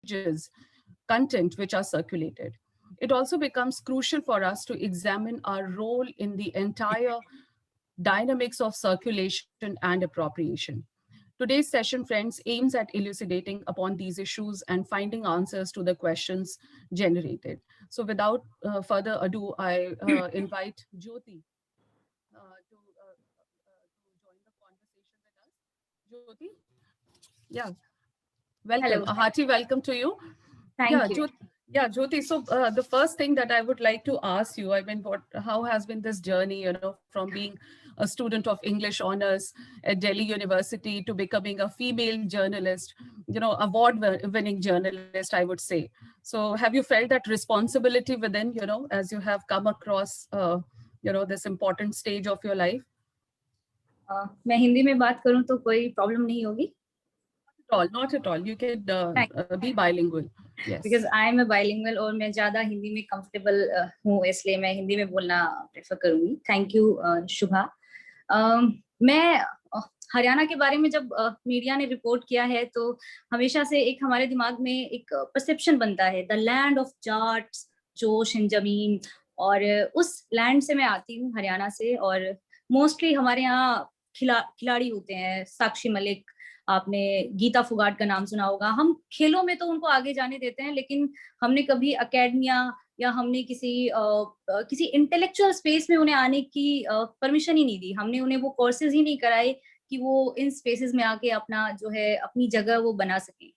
messages, content which are circulated. It also becomes crucial for us to examine our role in the entire dynamics of circulation and appropriation. Today's session, friends, aims at elucidating upon these issues and finding answers to the questions generated. So without further ado, I invite Jyoti to join the conversation with us. Jyoti? Yeah, welcome. Hello. A hearty welcome to you. Thank you. Jyoti. So the first thing that I would like to ask you, I mean, how has been this journey, from being a student of English honors at Delhi University to becoming a female journalist, award-winning journalist, I would say. So have you felt that responsibility within, as you have come across, this important stage of your life? मैं हिंदी में बात करूं तो कोई problem नहीं होगी? Not at all. You could be bilingual. Yes. Because I am a bilingual और मैं ज्यादा हिंदी में कंफर्टेबल हूँ, इसलिए मैं हिंदी में बोलना प्रेफर करूंगी. थैंक यू शुभा. मैं हरियाणा के बारे में जब मीडिया ने रिपोर्ट किया है तो हमेशा से एक हमारे दिमाग में एक परसेप्शन बनता है, द लैंड ऑफ जाट्स, जोश एंड जमीन. और उस लैंड से मैं आती हूँ, हरियाणा से. और मोस्टली हमारे यहाँ खिलाड़ी होते हैं. साक्षी मलिक, आपने गीता फुगाट का नाम सुना होगा. हम खेलों में तो उनको आगे जाने देते हैं, लेकिन हमने कभी अकेडमिया या हमने किसी इंटेलेक्चुअल स्पेस में उन्हें आने की परमिशन ही नहीं दी. हमने उन्हें वो कोर्सेज ही नहीं कराए कि वो इन स्पेसेस में आके अपना जो है अपनी जगह वो बना सके.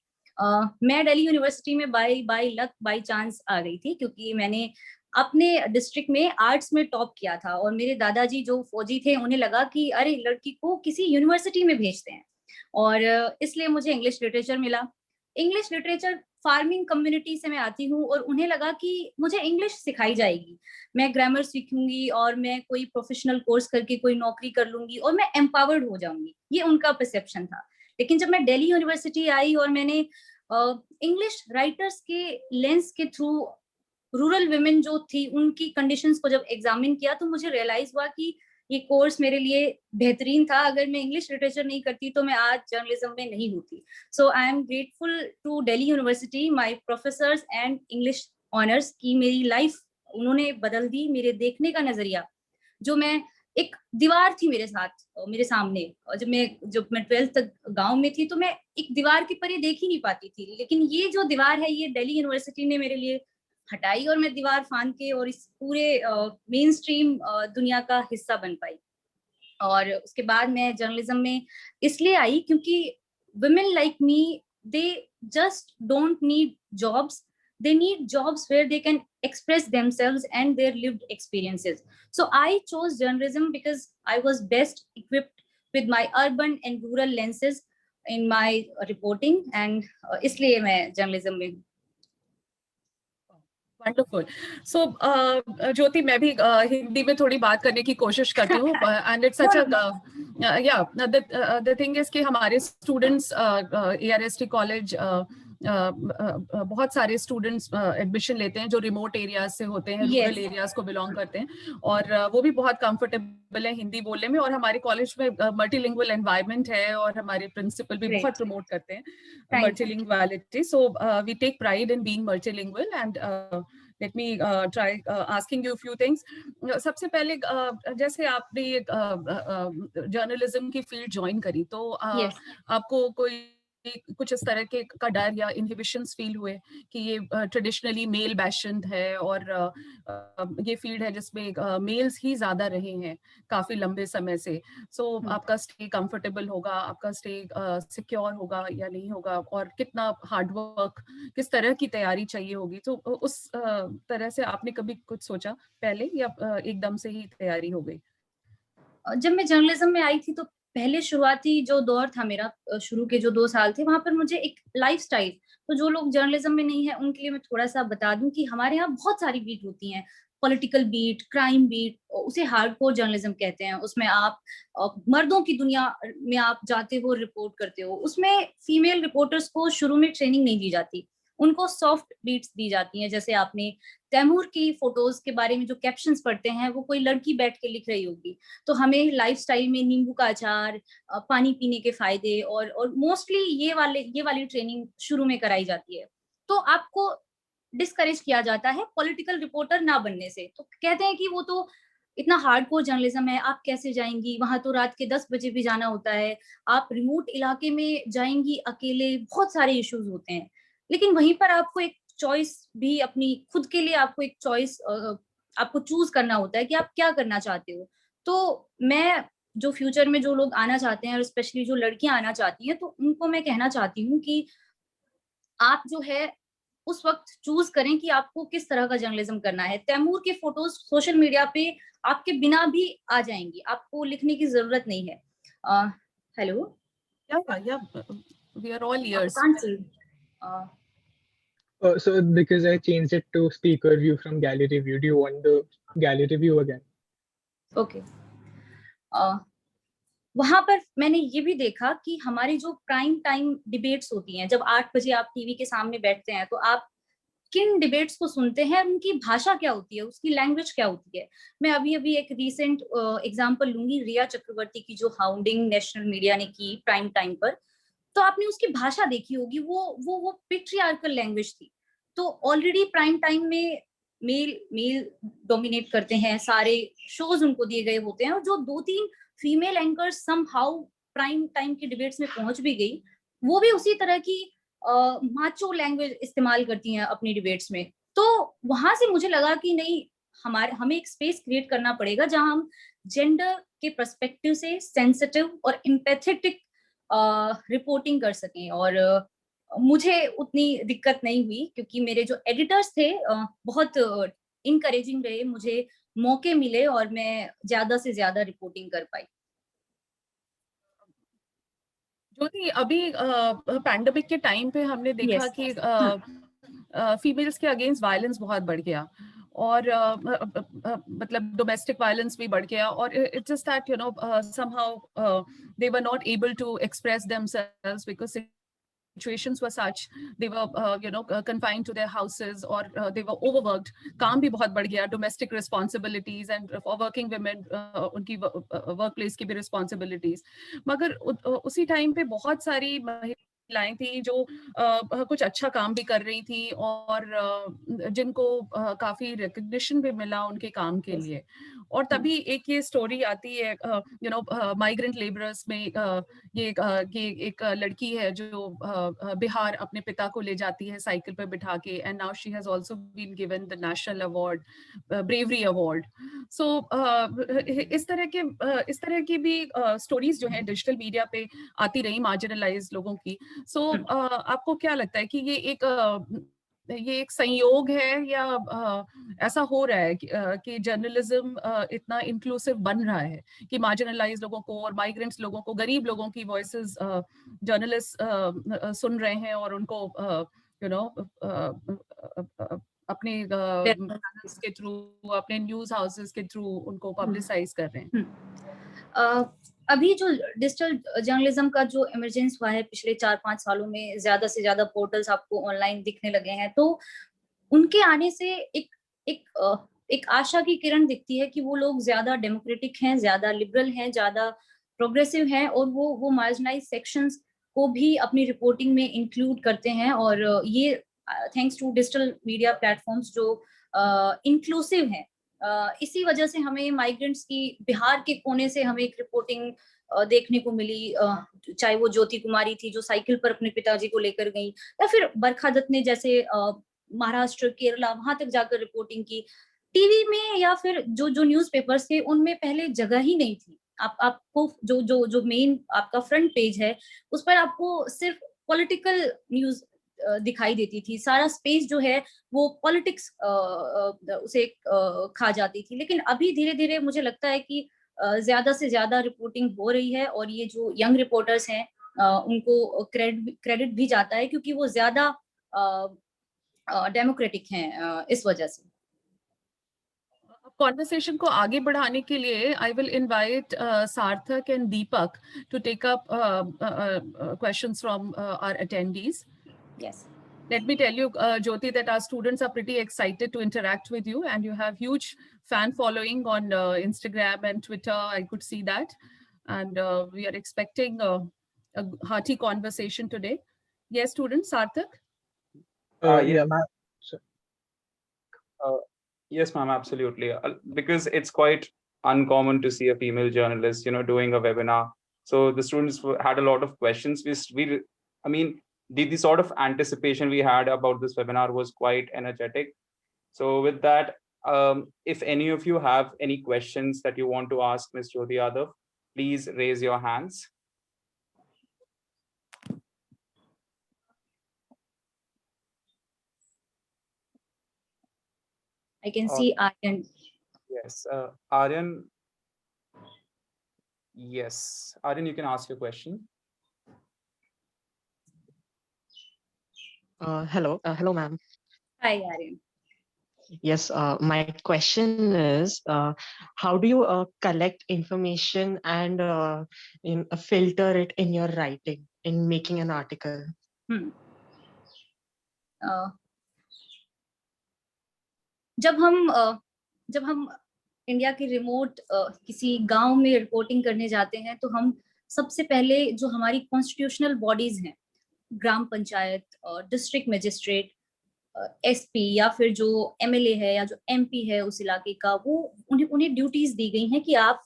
मैं दिल्ली यूनिवर्सिटी में बाय लक बाय चांस आ गई थी, क्योंकि मैंने अपने डिस्ट्रिक्ट में आर्ट्स में टॉप किया था. और मेरे दादाजी जो फौजी थे, उन्हें लगा कि अरे लड़की को किसी यूनिवर्सिटी में भेजते हैं, और इसलिए मुझे इंग्लिश लिटरेचर मिला. इंग्लिश लिटरेचर फार्मिंग कम्युनिटी से मैं आती हूँ और उन्हें लगा कि मुझे इंग्लिश सिखाई जाएगी, मैं ग्रामर सीखूंगी और मैं कोई प्रोफेशनल कोर्स करके कोई नौकरी कर लूंगी और मैं एम्पावर्ड हो जाऊंगी. ये उनका परसेप्शन था. लेकिन जब मैं दिल्ली यूनिवर्सिटी आई और मैंने इंग्लिश राइटर्स के लेंस के थ्रू रूरल विमेन जो थी उनकी कंडीशंस को जब एग्जामिन किया, तो मुझे रियलाइज हुआ कि ये कोर्स मेरे लिए बेहतरीन था. अगर मैं इंग्लिश लिटरेचर नहीं करती तो मैं आज जर्नलिज्म में नहीं होती. So I am grateful to Delhi University, my professors and English honours की मेरी लाइफ उन्होंने बदल दी. मेरे देखने का नजरिया, जो मैं एक दीवार थी मेरे साथ मेरे सामने, और जब मैं 12th तक गांव में थी तो मैं एक दीवार के परे देख ही नहीं पाती थी. लेकिन ये जो दीवार है, ये दिल्ली यूनिवर्सिटी ने मेरे लिए हटाई और मैं दीवार फांद के और इस पूरे मेन स्ट्रीम दुनिया का हिस्सा बन पाई. और उसके बाद मैं जर्नलिज्म में इसलिए आई क्योंकि women like me, they just don't need jobs. They need jobs where they can express themselves and their lived experiences. So I chose journalism because I was best equipped with my urban and rural lenses in my reporting, and इसलिए मैं journalism में. Wonderful. सो ज्योति, मैं भी हिंदी में थोड़ी बात करने की कोशिश करती हूँ. And it's such the thing is कि हमारे स्टूडेंट्स ARST कॉलेज बहुत सारे स्टूडेंट्स एडमिशन लेते हैं जो रिमोट एरियाज से होते हैं, रूरल एरियाज को बिलोंग करते हैं, और वो भी बहुत कंफर्टेबल है हिंदी बोलने में. और हमारे कॉलेज में मल्टीलिंगुअल एनवायरनमेंट है और हमारे प्रिंसिपल भी बहुत प्रमोट करते हैं multilinguality. So we take pride in being multilingual. And let me try asking you a few things. सबसे पहले जैसे आपने जर्नलिज्म की फील्ड ज्वाइन करी, तो आपको कोई कुछ इस तरह के का डर या इनहिबिशंस फील हुए कि ये ट्रेडिशनली मेल बैशन्ड है और ये फील्ड है जिसमें मेल्स ही ज्यादा रहे हैं काफी लंबे समय से. सो आपका स्टे कंफर्टेबल होगा, आपका स्टे सिक्योर होगा या नहीं होगा, और कितना हार्डवर्क, किस तरह की तैयारी चाहिए होगी? तो उस तरह से आपने कभी कुछ सोचा पहले, या एकदम से ही तैयारी हो गई? जब मैं जर्नलिज्म में आई थी तो पहले शुरुआती जो दौर था मेरा, शुरू के जो 2 साल थे, वहां पर मुझे एक लाइफस्टाइल, तो जो लोग जर्नलिज्म में नहीं है उनके लिए मैं थोड़ा सा बता दूं कि हमारे यहाँ बहुत सारी बीट होती हैं. पॉलिटिकल बीट, क्राइम बीट, उसे हार्डकोर जर्नलिज्म कहते हैं. उसमें आप मर्दों की दुनिया में आप जाते हो, रिपोर्ट करते हो. उसमें फीमेल रिपोर्टर्स को शुरू में ट्रेनिंग नहीं दी जाती, उनको सॉफ्ट बीट्स दी जाती हैं. जैसे आपने तैमूर की फोटोज के बारे में जो कैप्शंस पढ़ते हैं, वो कोई लड़की बैठ के लिख रही होगी, तो हमें लाइफस्टाइल में नींबू का अचार, पानी पीने के फायदे और मोस्टली ये वाली ट्रेनिंग शुरू में कराई जाती है. तो आपको डिस्करेज किया जाता है पॉलिटिकल रिपोर्टर ना बनने से। तो कहते हैं कि वो तो इतना हार्डकोर जर्नलिज्म है, आप कैसे जाएंगी वहां, तो रात के 10 बजे भी जाना होता है, आप रिमोट इलाके में जाएंगी अकेले, बहुत सारे इश्यूज होते हैं। लेकिन वहीं पर आपको एक चॉइस भी अपनी खुद के लिए, आपको एक चॉइस आपको चूज करना होता है कि आप क्या करना चाहते हो। तो मैं जो फ्यूचर में जो लोग आना चाहते हैं और स्पेशली जो लड़कियां आना चाहती हैं, तो उनको मैं कहना चाहती हूँ कि आप जो है उस वक्त चूज करें कि आपको किस तरह का जर्नलिज्म करना है। तैमूर के फोटोज सोशल मीडिया पे आपके बिना भी आ जाएंगी, आपको लिखने की जरूरत नहीं है। Hello, yeah, we are all ears. can't see. So because I changed it to speaker view from gallery view, do you want the gallery view again? Okay. वहां पर मैंने ये भी देखा कि हमारी जो प्राइम टाइम डिबेट्स होती हैं, जब 8 बजे आप टीवी के सामने बैठते हैं, तो आप किन डिबेट्स को सुनते हैं, उनकी भाषा क्या होती है, उसकी लैंग्वेज क्या होती है। मैं अभी अभी एक रीसेंट एग्जांपल लूंगी, रिया चक्रवर्ती की जो हाउंडिंग नेशनल मीडिया ने की प्राइम टाइम पर, तो आपने उसकी भाषा देखी होगी, वो पेट्रियार्कल लैंग्वेज थी। तो ऑलरेडी प्राइम टाइम में मेल डोमिनेट करते हैं, सारे शोज उनको दिए गए होते हैं, और जो 2-3 female anchor somehow prime time की डिबेट्स में पहुंच भी गई, वो भी उसी तरह की माचो लैंग्वेज इस्तेमाल करती हैं अपनी डिबेट्स में। तो वहां से मुझे लगा कि नहीं, हमें एक स्पेस क्रिएट करना पड़ेगा जहां हम जेंडर के पर्सपेक्टिव से सेंसिटिव और एम्पैथेटिक रिपोर्टिंग कर सकें। और मुझे उतनी दिक्कत नहीं हुई, क्योंकि मेरे जो एडिटर्स थे बहुत इनकरेजिंग रहे, मुझे मौके मिले और मैं ज्यादा से ज्यादा रिपोर्टिंग कर पाई। ज्योति, अभी पैंडेमिक के टाइम पे हमने देखा yes. कि फीमेल्स के अगेंस्ट वायलेंस बहुत बढ़ गया, और मतलब डोमेस्टिक वायलेंस भी बढ़ गया, और it's just that somehow they were not able to express themselves because situations were such, they were confined to their houses, or they were overworked. काम भी बहुत बढ़ गया, domestic responsibilities, and for working women उनकी workplace की भी responsibilities। मगर उसी टाइम पे बहुत सारी महिलाएं थी जो कुछ अच्छा काम भी कर रही थी, और जिनको काफी रिकग्निशन भी मिला उनके काम के लिए। और तभी एक ये स्टोरी आती है, माइग्रेंट लेबरर्स में, ये एक लड़की है जो बिहार अपने पिता को ले जाती है साइकिल पे बिठा के, and now she has also been given the national award, bravery award. So इस तरह की भी स्टोरीज जो है डिजिटल मीडिया पे आती रही मार्जिनलाइज्ड लोगों की। सो आपको क्या लगता है कि ये एक संयोग है, या ऐसा हो रहा है कि जर्नलिज्म इतना इंक्लूसिव बन रहा है कि मार्जिनलाइज्ड लोगों को और माइग्रेंट्स लोगों को, गरीब लोगों की वॉइसेस जर्नलिस्ट सुन रहे हैं, और उनको अपने के थ्रू, अपने न्यूज हाउसेस के थ्रू उनको पब्लिसाइज कर रहे हैं। अभी जो डिजिटल जर्नलिज्म का जो इमरजेंस हुआ है पिछले 4-5 सालों में, ज्यादा से ज्यादा पोर्टल्स आपको ऑनलाइन दिखने लगे हैं, तो उनके आने से एक आशा की किरण दिखती है कि वो लोग ज्यादा डेमोक्रेटिक हैं, ज्यादा लिबरल हैं, ज्यादा प्रोग्रेसिव हैं, और वो मार्जिनाइज सेक्शंस को भी अपनी रिपोर्टिंग में इंक्लूड करते हैं। और ये thanks to digital media platforms जो इंक्लूसिव हैं, इसी वजह से हमें माइग्रेंट्स की बिहार के कोने से हमें एक रिपोर्टिंग देखने को मिली, चाहे वो ज्योति कुमारी थी जो साइकिल पर अपने पिताजी को लेकर गई, या फिर बरखा दत्त ने जैसे महाराष्ट्र, केरला, वहां तक जाकर रिपोर्टिंग की। टीवी में या फिर जो न्यूज़पेपर्स थे उनमें पहले जगह ही नहीं थी। आपको जो मेन आपका फ्रंट पेज है, उस पर आपको सिर्फ पॉलिटिकल न्यूज दिखाई देती थी। सारा स्पेस जो है वो पॉलिटिक्स उसे खा जाती थी। लेकिन अभी धीरे धीरे मुझे लगता है कि ज्यादा से ज्यादा रिपोर्टिंग हो रही है, और ये जो यंग रिपोर्टर्स हैं उनको क्रेडिट भी जाता है, क्योंकि वो ज्यादा डेमोक्रेटिक हैं इस वजह से। कॉन्वर्सेशन को आगे बढ़ाने के लिए I will invite Sarthak and Deepak to take up questions from our attendees. Yes. Let me tell you, Jyoti, that our students are pretty excited to interact with you, and you have huge fan following on Instagram and Twitter. I could see that, and we are expecting a hearty conversation today. Yes, students, Sarthak? Yeah, ma'am. Yes, ma'am, absolutely. Because it's quite uncommon to see a female journalist, doing a webinar. So the students had a lot of questions. I mean, the sort of anticipation we had about this webinar was quite energetic. So with that, if any of you have any questions that you want to ask Ms. Jyoti Yadav, please raise your hands. I can see Aryan. Yes, Aryan. Yes, Aryan, you can ask your question. Hello, ma'am. Hi, Aryan. Yes, my question is, how do you collect information and filter it in your writing, in making an article? जब हम India के remote किसी गांव में reporting करने जाते हैं तो हम सबसे पहले जो हमारी कॉन्स्टिट्यूशनल बॉडीज हैं, ग्राम पंचायत, डिस्ट्रिक्ट मजिस्ट्रेट, एसपी या फिर जो एमएलए है या जो एमपी है उस इलाके का, वो उन्हें ड्यूटीज दी गई हैं कि आप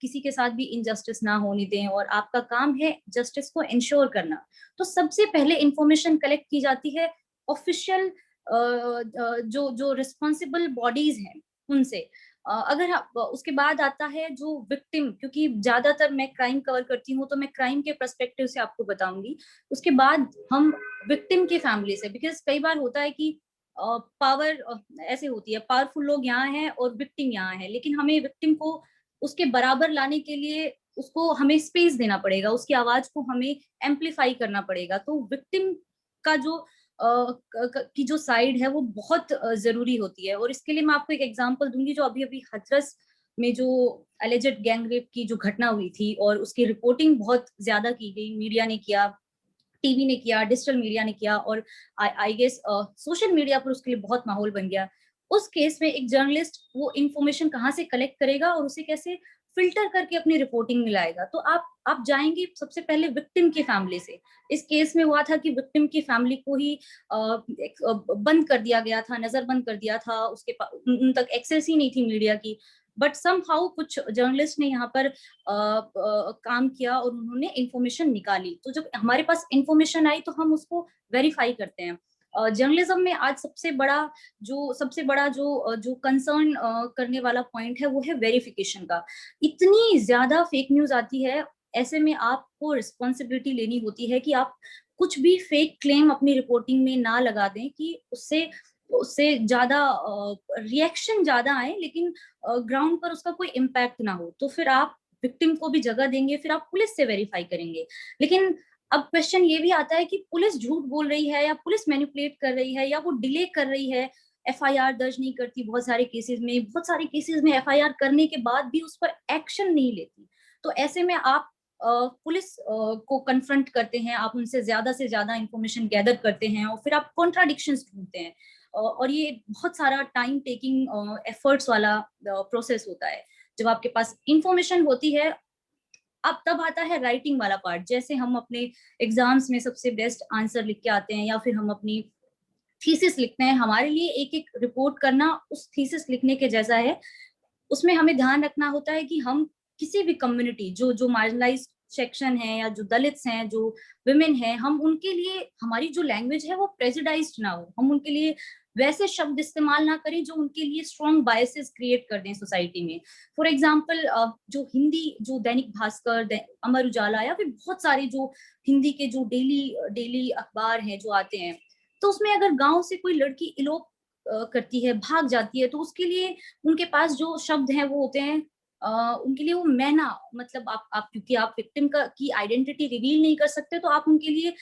किसी के साथ भी इनजस्टिस ना होने दें और आपका काम है जस्टिस को इंश्योर करना। तो सबसे पहले इंफॉर्मेशन कलेक्ट की जाती है ऑफिशियल जो रिस्पॉन्सिबल बॉडीज हैं उनसे। अगर उसके बाद आता है जो विक्टिम, क्योंकि ज्यादातर मैं क्राइम कवर करती हूँ तो मैं क्राइम के पर्सपेक्टिव से आपको बताऊंगी। उसके बाद हम विक्टिम के फैमिली से, बिकॉज कई बार होता है कि पावर ऐसे होती है, पावरफुल लोग यहाँ हैं और विक्टिम यहाँ है, लेकिन हमें विक्टिम को उसके बराबर लाने के लिए उसको हमें स्पेस देना पड़ेगा, उसकी आवाज को हमें एम्पलीफाई करना पड़ेगा। तो विक्टिम का की जो साइड है वो बहुत जरूरी होती है। और इसके लिए मैं आपको एक एग्जांपल दूंगी, जो अभी अभी हाथरस में जो एलिजेड गैंग रेप की जो घटना हुई थी और उसकी रिपोर्टिंग बहुत ज्यादा की गई, मीडिया ने किया, टीवी ने किया, डिजिटल मीडिया ने किया, और आई गेस सोशल मीडिया पर उसके लिए बहुत माहौल बन गया। उस केस में एक जर्नलिस्ट वो इंफॉर्मेशन कहाँ से कलेक्ट करेगा और उसे कैसे फिल्टर करके अपनी रिपोर्टिंग में लाएगा। तो आप जाएंगे सबसे पहले विक्टिम की फैमिली से। इस केस में हुआ था कि विक्टिम की फैमिली को ही बंद कर दिया गया था, नजरबंद कर दिया था, उन तक एक्सेस ही नहीं थी मीडिया की। बट समहाउ कुछ जर्नलिस्ट ने यहाँ पर काम किया और उन्होंने इंफॉर्मेशन निकाली। तो जब हमारे पास इंफॉर्मेशन आई तो हम उसको वेरीफाई करते हैं। जर्नलिज्म में आज सबसे बड़ा जो कंसर्न करने वाला पॉइंट है वो है वेरिफिकेशन का। इतनी ज्यादा फेक न्यूज आती है, ऐसे में आपको रिस्पॉन्सिबिलिटी लेनी होती है कि आप कुछ भी फेक क्लेम अपनी रिपोर्टिंग में ना लगा दें कि उससे ज्यादा रिएक्शन ज्यादा आए लेकिन ग्राउंड पर उसका कोई इम्पैक्ट ना हो। तो फिर आप विक्टिम को भी जगह देंगे, फिर आप पुलिस से वेरीफाई करेंगे। लेकिन अब क्वेश्चन ये भी आता है कि पुलिस झूठ बोल रही है या पुलिस मैनिपुलेट कर रही है या वो डिले कर रही है, एफआईआर दर्ज नहीं करती बहुत सारे केसेस में एफआईआर करने के बाद भी उस पर एक्शन नहीं लेती। तो ऐसे में आप पुलिस को कन्फ्रंट करते हैं, आप उनसे ज्यादा से ज्यादा इंफॉर्मेशन गैदर करते हैं और फिर आप कॉन्ट्राडिक्शंस ढूंढते हैं। और ये बहुत सारा टाइम टेकिंग एफर्ट्स वाला प्रोसेस होता है। जब आपके पास इंफॉर्मेशन होती है, अब तब आता है राइटिंग वाला पार्ट। जैसे हम अपने एग्जाम्स में सबसे बेस्ट आंसर लिख के आते हैं या फिर हम अपनी थीसिस लिखते हैं, हमारे लिए एक एक रिपोर्ट करना उस थीसिस लिखने के जैसा है। उसमें हमें ध्यान रखना होता है कि हम किसी भी कम्युनिटी जो मार्जिनलाइज्ड सेक्शन है या जो दलित्स हैं, जो विमेन हैं, हम उनके लिए हमारी जो लैंग्वेज है वो प्रेजुडाइज्ड ना हो, हम उनके लिए वैसे शब्द इस्तेमाल ना करें जो उनके लिए स्ट्रॉन्ग बायसेस क्रिएट कर दें सोसाइटी में। फॉर एग्जाम्पल जो हिंदी, जो दैनिक भास्कर, अमर उजाला या फिर बहुत सारे जो हिंदी के जो डेली अखबार हैं जो आते हैं, तो उसमें अगर गांव से कोई लड़की इलोप करती है, भाग जाती है, तो उसके लिए उनके पास जो शब्द हैं वो होते हैं उनके लिए वो मैना, मतलब आप क्योंकि आप विक्टिम की आइडेंटिटी रिवील नहीं कर सकते तो आप उनके लिए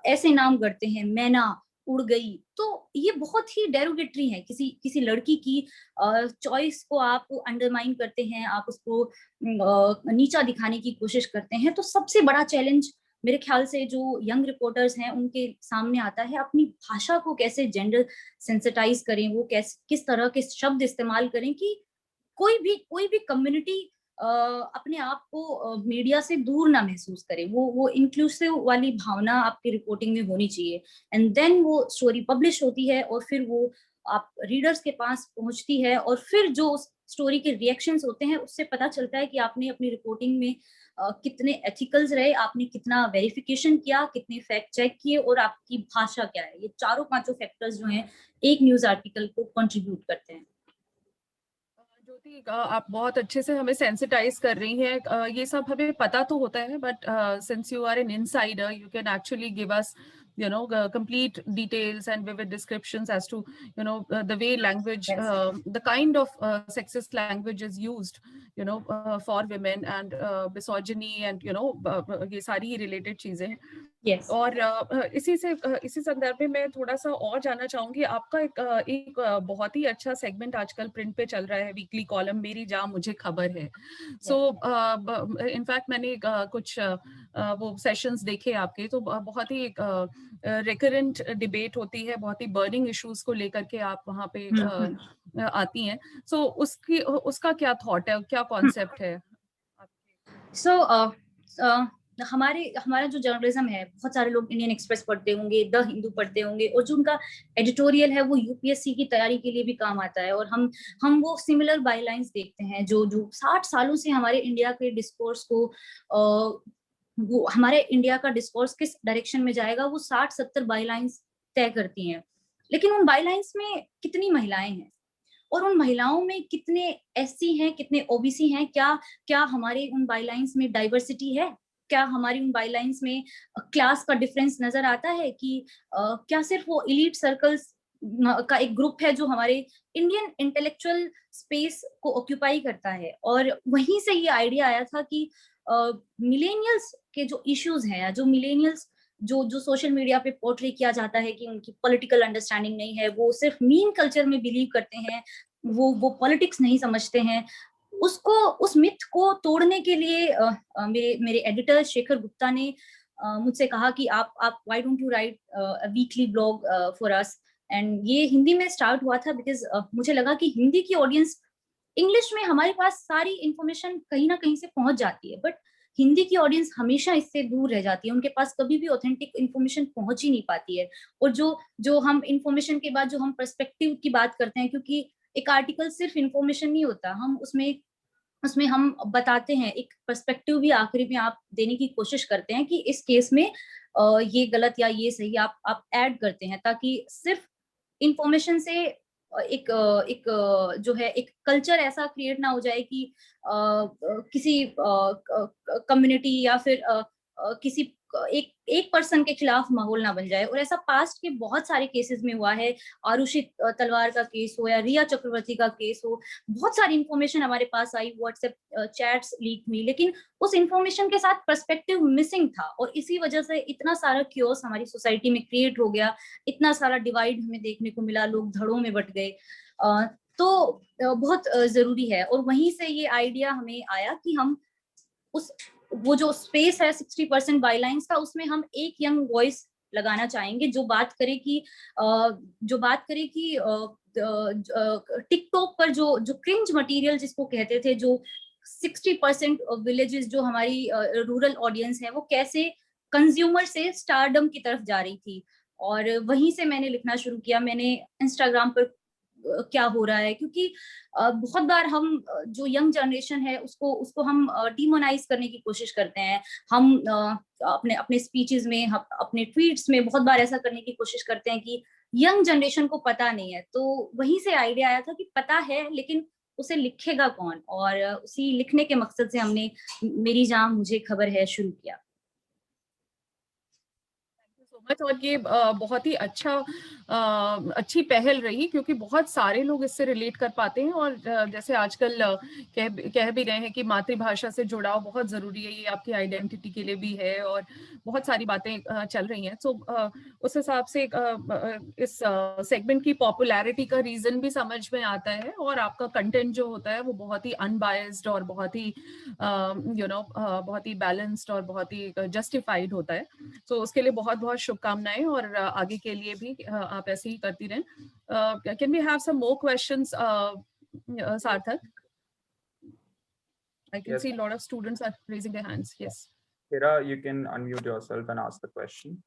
ऐसे नाम करते हैं, मैना, उड़ गई। तो ये बहुत ही डेरोगेटरी है, किसी लड़की की चॉइस को आप अंडरमाइन करते हैं, आप उसको नीचा दिखाने की कोशिश करते हैं। तो सबसे बड़ा चैलेंज मेरे ख्याल से जो यंग रिपोर्टर्स हैं उनके सामने आता है, अपनी भाषा को कैसे जेंडर सेंसिटाइज करें, वो किस तरह के शब्द इस्तेमाल करें कि कोई भी कम्युनिटी अपने आप को मीडिया से दूर ना महसूस करे। वो इंक्लूसिव वाली भावना आपकी रिपोर्टिंग में होनी चाहिए, एंड देन वो स्टोरी पब्लिश होती है और फिर वो आप रीडर्स के पास पहुंचती है, और फिर जो स्टोरी के रिएक्शंस होते हैं उससे पता चलता है कि आपने अपनी रिपोर्टिंग में कितने एथिकल्स रहे, आपने कितना वेरिफिकेशन किया, कितने फैक्ट चेक किए, और आपकी भाषा क्या है। ये चारों पांचों फैक्टर्स जो हैं एक न्यूज आर्टिकल को कंट्रीब्यूट करते हैं। ज्योति, आप बहुत अच्छे से हमें सेंसिटाइज कर रही हैं। ये सब हमें पता तो होता है, but since you are an insider, you can actually give us complete details and vivid descriptions as to the way language, the kind of sexist language is used for women, and misogyny, and ये सारी related चीजें हैं। Yes. और इसी संदर्भ में मैं थोड़ा सा और जानना चाहूंगी। आपका एक बहुत ही अच्छा सेगमेंट आजकल प्रिंट पे चल रहा है, वीकली कॉलम मेरी जहाँ मुझे खबर है। सो इनफैक्ट मैंने कुछ वो सेशंस देखे आपके, तो बहुत ही रिकरेंट डिबेट होती है, बहुत ही बर्निंग इश्यूज को लेकर के आप वहाँ पे आती हैं। सो उसका क्या थॉट है, क्या कॉन्सेप्ट है? हमारा जो जर्नलिज्म है, बहुत सारे लोग इंडियन एक्सप्रेस पढ़ते होंगे, द हिंदू पढ़ते होंगे, और जो उनका एडिटोरियल है वो यूपीएससी की तैयारी के लिए भी काम आता है, और हम वो सिमिलर बायलाइंस देखते हैं जो 60 सालों से हमारे इंडिया के डिस्कोर्स को वो हमारे इंडिया का डिस्कोर्स किस डायरेक्शन में जाएगा वो 60-70 बायलाइंस तय करती हैं। लेकिन उन बायलाइंस में कितनी महिलाएं हैं, और उन महिलाओं में कितने एससी हैं, कितने ओबीसी हैं, क्या हमारे उन बायलाइंस में डाइवर्सिटी है, क्या हमारी उन बायलाइंस में क्लास का डिफरेंस नजर आता है, कि क्या सिर्फ वो इलीट सर्कल्स का एक ग्रुप है जो हमारे इंडियन इंटेलेक्चुअल स्पेस को ऑक्यूपाई करता है। और वहीं से ये आइडिया आया था कि मिलेनियल्स के जो इश्यूज हैं, जो मिलेनियल्स जो सोशल मीडिया पे पोर्ट्रे किया जाता है कि उनकी पॉलिटिकल अंडरस्टैंडिंग नहीं है, वो सिर्फ मीम कल्चर में बिलीव करते हैं, वो पॉलिटिक्स नहीं समझते हैं, उस मिथ को तोड़ने के लिए मेरे एडिटर शेखर गुप्ता ने मुझसे कहा कि आप why don't you right a weekly blog for us. And ये हिंदी में स्टार्ट हुआ था बिकॉज मुझे लगा कि हिंदी की ऑडियंस, इंग्लिश में हमारे पास सारी इंफॉर्मेशन कहीं ना कहीं से पहुंच जाती है, बट हिंदी की ऑडियंस हमेशा इससे दूर रह जाती है, उनके पास कभी भी ऑथेंटिक इन्फॉर्मेशन पहुंच ही नहीं पाती है। और जो हम इंफॉर्मेशन के बाद जो हम पर्सपेक्टिव की बात करते हैं, क्योंकि एक आर्टिकल सिर्फ इंफॉर्मेशन नहीं होता, हम उसमें हम बताते हैं एक पर्सपेक्टिव भी आखिरी में आप देने की कोशिश करते हैं कि इस केस में ये गलत या ये सही आप ऐड करते हैं, ताकि सिर्फ इंफॉर्मेशन से एक जो है एक कल्चर ऐसा क्रिएट ना हो जाए कि किसी कम्युनिटी या फिर किसी एक पर्सन के खिलाफ माहौल ना बन जाए। और ऐसा पास्ट के बहुत सारे केसेस में हुआ है, आरुषि तलवार का केस हो या रिया चक्रवर्ती का केस हो, बहुत सारी इंफॉर्मेशन हमारे पास आई, व्हाट्सएप चैट्स लीक हुई, लेकिन उस इंफॉर्मेशन के साथ पर्सपेक्टिव मिसिंग था, और इसी वजह से इतना सारा क्योस हमारी सोसाइटी में क्रिएट हो गया, इतना सारा डिवाइड हमें देखने को मिला, लोग धड़ों में बट गए। तो बहुत जरूरी है, और वहीं से ये आइडिया हमें आया कि हम वो जो स्पेस है 60% बायलाइंस का, उसमें हम एक यंग वॉइस लगाना चाहेंगे जो बात करे कि टिकटॉक पर जो क्रिंज मटेरियल जिसको कहते थे, जो 60% विलेजेस जो हमारी रूरल ऑडियंस है, वो कैसे कंज्यूमर से स्टारडम की तरफ जा रही थी। और वहीं से मैंने लिखना शुरू किया। मैंने इंस्टाग्राम पर क्या हो रहा है, क्योंकि बहुत बार हम जो यंग जनरेशन है उसको हम डिमोनाइज करने की कोशिश करते हैं, हम अपने स्पीचेस में, अपने ट्वीट्स में बहुत बार ऐसा करने की कोशिश करते हैं कि यंग जनरेशन को पता नहीं है। तो वहीं से आइडिया आया था कि पता है लेकिन उसे लिखेगा कौन, और उसी लिखने के मकसद से हमने मेरी जहाँ मुझे खबर है शुरू किया। और ये बहुत ही अच्छी पहल रही, क्योंकि बहुत सारे लोग इससे रिलेट कर पाते हैं। और जैसे आजकल कह भी रहे हैं कि मातृभाषा से जुड़ाव बहुत जरूरी है, ये आपकी आइडेंटिटी के लिए भी है, और बहुत सारी बातें चल रही हैं। सो उस हिसाब से इस सेगमेंट की पॉपुलैरिटी का रीजन भी समझ में आता है, और आपका कंटेंट जो होता है वो बहुत ही अनबायस्ड और बहुत ही बहुत ही बैलेंस्ड और बहुत ही जस्टिफाइड होता है। तो उसके लिए बहुत बहुत शुभकामनाएं, और आगे के लिए भी आप ऐसे ही करती रहें। Can we have some more questions, Sarthak? I can see a lot of students are raising their hands. Yes. Hira, you can unmute yourself and ask the question.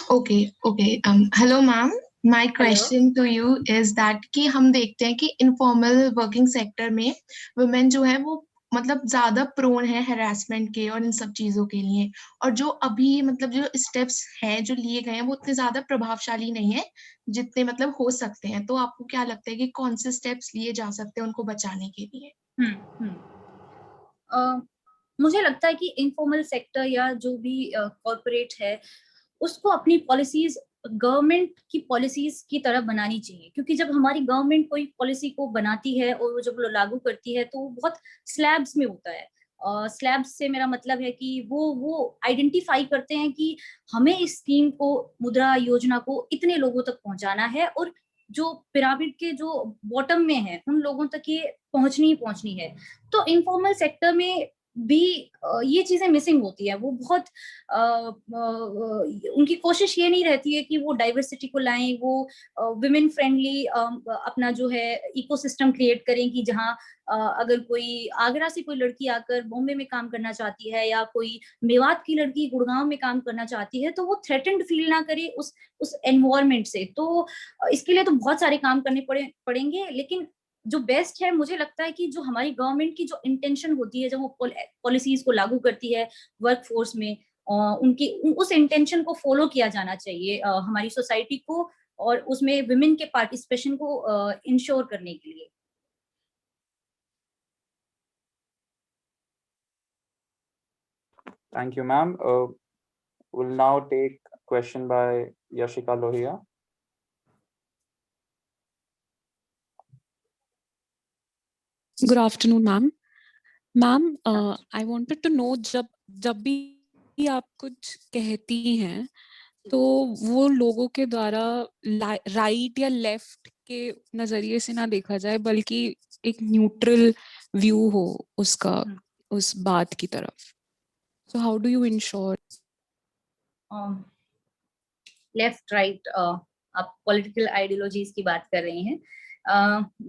Okay. Hello, ma'am. My question to you is that कि हम देखते हैं कि informal working sector में women जो है वो मतलब ज्यादा प्रोन है हैरेसमेंट के और इन सब चीजों के लिए, और जो अभी मतलब जो स्टेप्स हैं जो लिए गए हैं वो उतने ज्यादा प्रभावशाली नहीं है जितने मतलब हो सकते हैं। तो आपको क्या लगता है कि कौन से स्टेप्स लिए जा सकते हैं उनको बचाने के लिए? मुझे लगता है कि इनफॉर्मल सेक्टर या जो भी कॉर्पोरेट है उसको अपनी पॉलिसीज गवर्नमेंट की पॉलिसीज की तरह बनानी चाहिए, क्योंकि जब हमारी गवर्नमेंट कोई पॉलिसी को बनाती है और वो जब लागू करती है तो वो बहुत स्लैब्स में होता है। स्लैब्स से मेरा मतलब है कि वो आइडेंटिफाई करते हैं कि हमें इस स्कीम को, मुद्रा योजना को इतने लोगों तक पहुंचाना है और जो पिरामिड के जो बॉटम में है उन लोगों तक ये पहुंचनी है। तो इनफॉर्मल सेक्टर में भी ये चीजें मिसिंग होती है। वो बहुत उनकी कोशिश ये नहीं रहती है कि वो डाइवर्सिटी को लाएं, वो विमेन फ्रेंडली अपना जो है इकोसिस्टम क्रिएट करें कि जहाँ अगर कोई आगरा से कोई लड़की आकर बॉम्बे में काम करना चाहती है या कोई मेवात की लड़की गुड़गांव में काम करना चाहती है तो वो थ्रेटेंड फील ना करे उस एनवायरमेंट से। तो इसके लिए तो बहुत सारे काम करने पड़ेंगे, लेकिन जो बेस्ट है मुझे लगता है कि जो हमारी गवर्नमेंट की जो इंटेंशन होती है जब वो पॉलिसीज को लागू करती है वर्कफोर्स में, उनकी उस इंटेंशन को फॉलो किया जाना चाहिए हमारी सोसाइटी को और उसमें विमेन के पार्टिसिपेशन को इंश्योर करने के लिए। Thank you, ma'am. We'll now take a question by Yashika Lohia. Good afternoon, ma'am. Ma'am, I wanted to know जब भी आप कुछ कहती हैं तो वो लोगों के द्वारा राइट या लेफ्ट के नजरिए से ना देखा जाए, बल्कि एक न्यूट्रल व्यू हो उसका उस बात की तरफ। So how do you ensure? Left right, आप पॉलिटिकल आइडियोलॉजीज की बात कर रही हैं।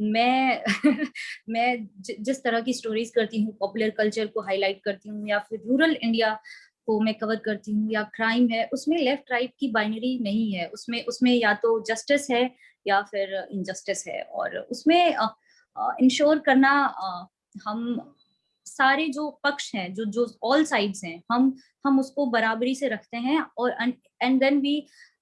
मैं जिस तरह की स्टोरीज करती हूँ, पॉपुलर कल्चर को हाईलाइट करती हूँ या फिर रूरल इंडिया को मैं कवर करती हूँ या क्राइम है, उसमें लेफ्ट राइट की बाइनरी नहीं है। उसमें या तो जस्टिस है या फिर इनजस्टिस है, और उसमें इंश्योर करना हम सारे जो पक्ष हैं, जो ऑल साइड्स हैं, हम उसको बराबरी से रखते हैं। और and then we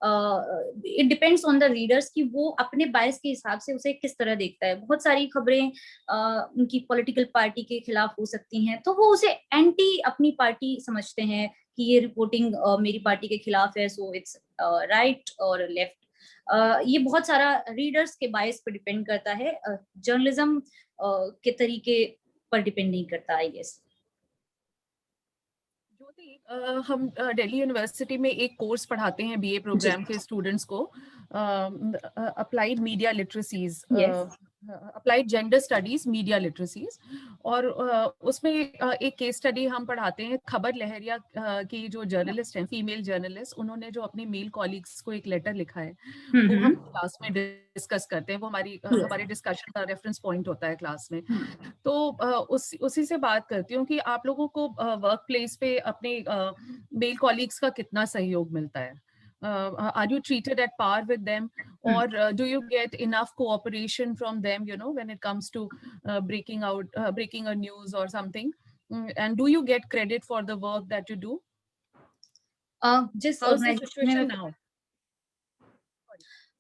it depends on the readers कि वो अपने बायस के हिसाब से उसे किस तरह देखता है। बहुत सारी खबरें उनकी पॉलिटिकल पार्टी के खिलाफ हो सकती हैं तो वो उसे एंटी अपनी पार्टी समझते हैं कि ये रिपोर्टिंग मेरी पार्टी के खिलाफ है, सो इट्स राइट और लेफ्ट। ये बहुत सारा रीडर्स के बायस पर डिपेंड करता है, जर्नलिज्म के तरीके पर डिपेंड नहीं करता, आई गेस। हम दिल्ली यूनिवर्सिटी में एक कोर्स पढ़ाते हैं बीए प्रोग्राम के स्टूडेंट्स को, applied media literacies, applied gender studies media literacies, और उसमें एक केस स्टडी हम पढ़ाते हैं। खबर लहरिया की जो जर्नलिस्ट हैं, फीमेल जर्नलिस्ट, उन्होंने जो अपने मेल कॉलीग्स को एक लेटर लिखा है वो हम क्लास में डिस्कस करते हैं। वो हमारे डिस्कशन का रेफरेंस पॉइंट होता है क्लास में। तो उसी से बात करती हूँ कि आप लोगों को वर्क प्लेस पे अपने मेल कॉलीग्स का कितना सहयोग मिलता है। Are you treated at par with them, or do you get enough cooperation from them, when it comes to breaking a news or something? And do you get credit for the work that you do? How's the situation now?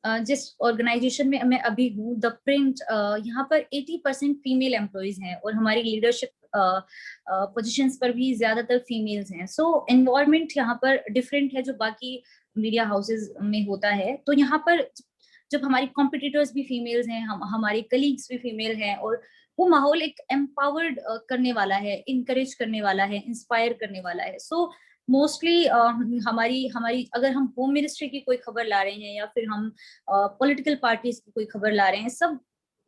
जिस organisation में मैं अभी हूँ, the print, यहाँ पर 80% female employees हैं और हमारी लीडरशिप पोजीशंस पर भी ज्यादातर फीमेल्स हैं। सो एनवायरनमेंट यहाँ पर डिफरेंट है जो बाकी मीडिया हाउसेस में होता है। तो यहाँ पर जब हमारी कॉम्पिटिटर्स भी फीमेल्स हैं, हमारे कलीग्स भी फीमेल हैं, और वो माहौल एक एम्पावर्ड करने वाला है, इनकरेज करने वाला है, इंस्पायर करने वाला है। सो मोस्टली हमारी अगर हम होम मिनिस्ट्री की कोई खबर ला रहे हैं या फिर हम पॉलिटिकल पार्टीज की कोई खबर ला रहे हैं, सब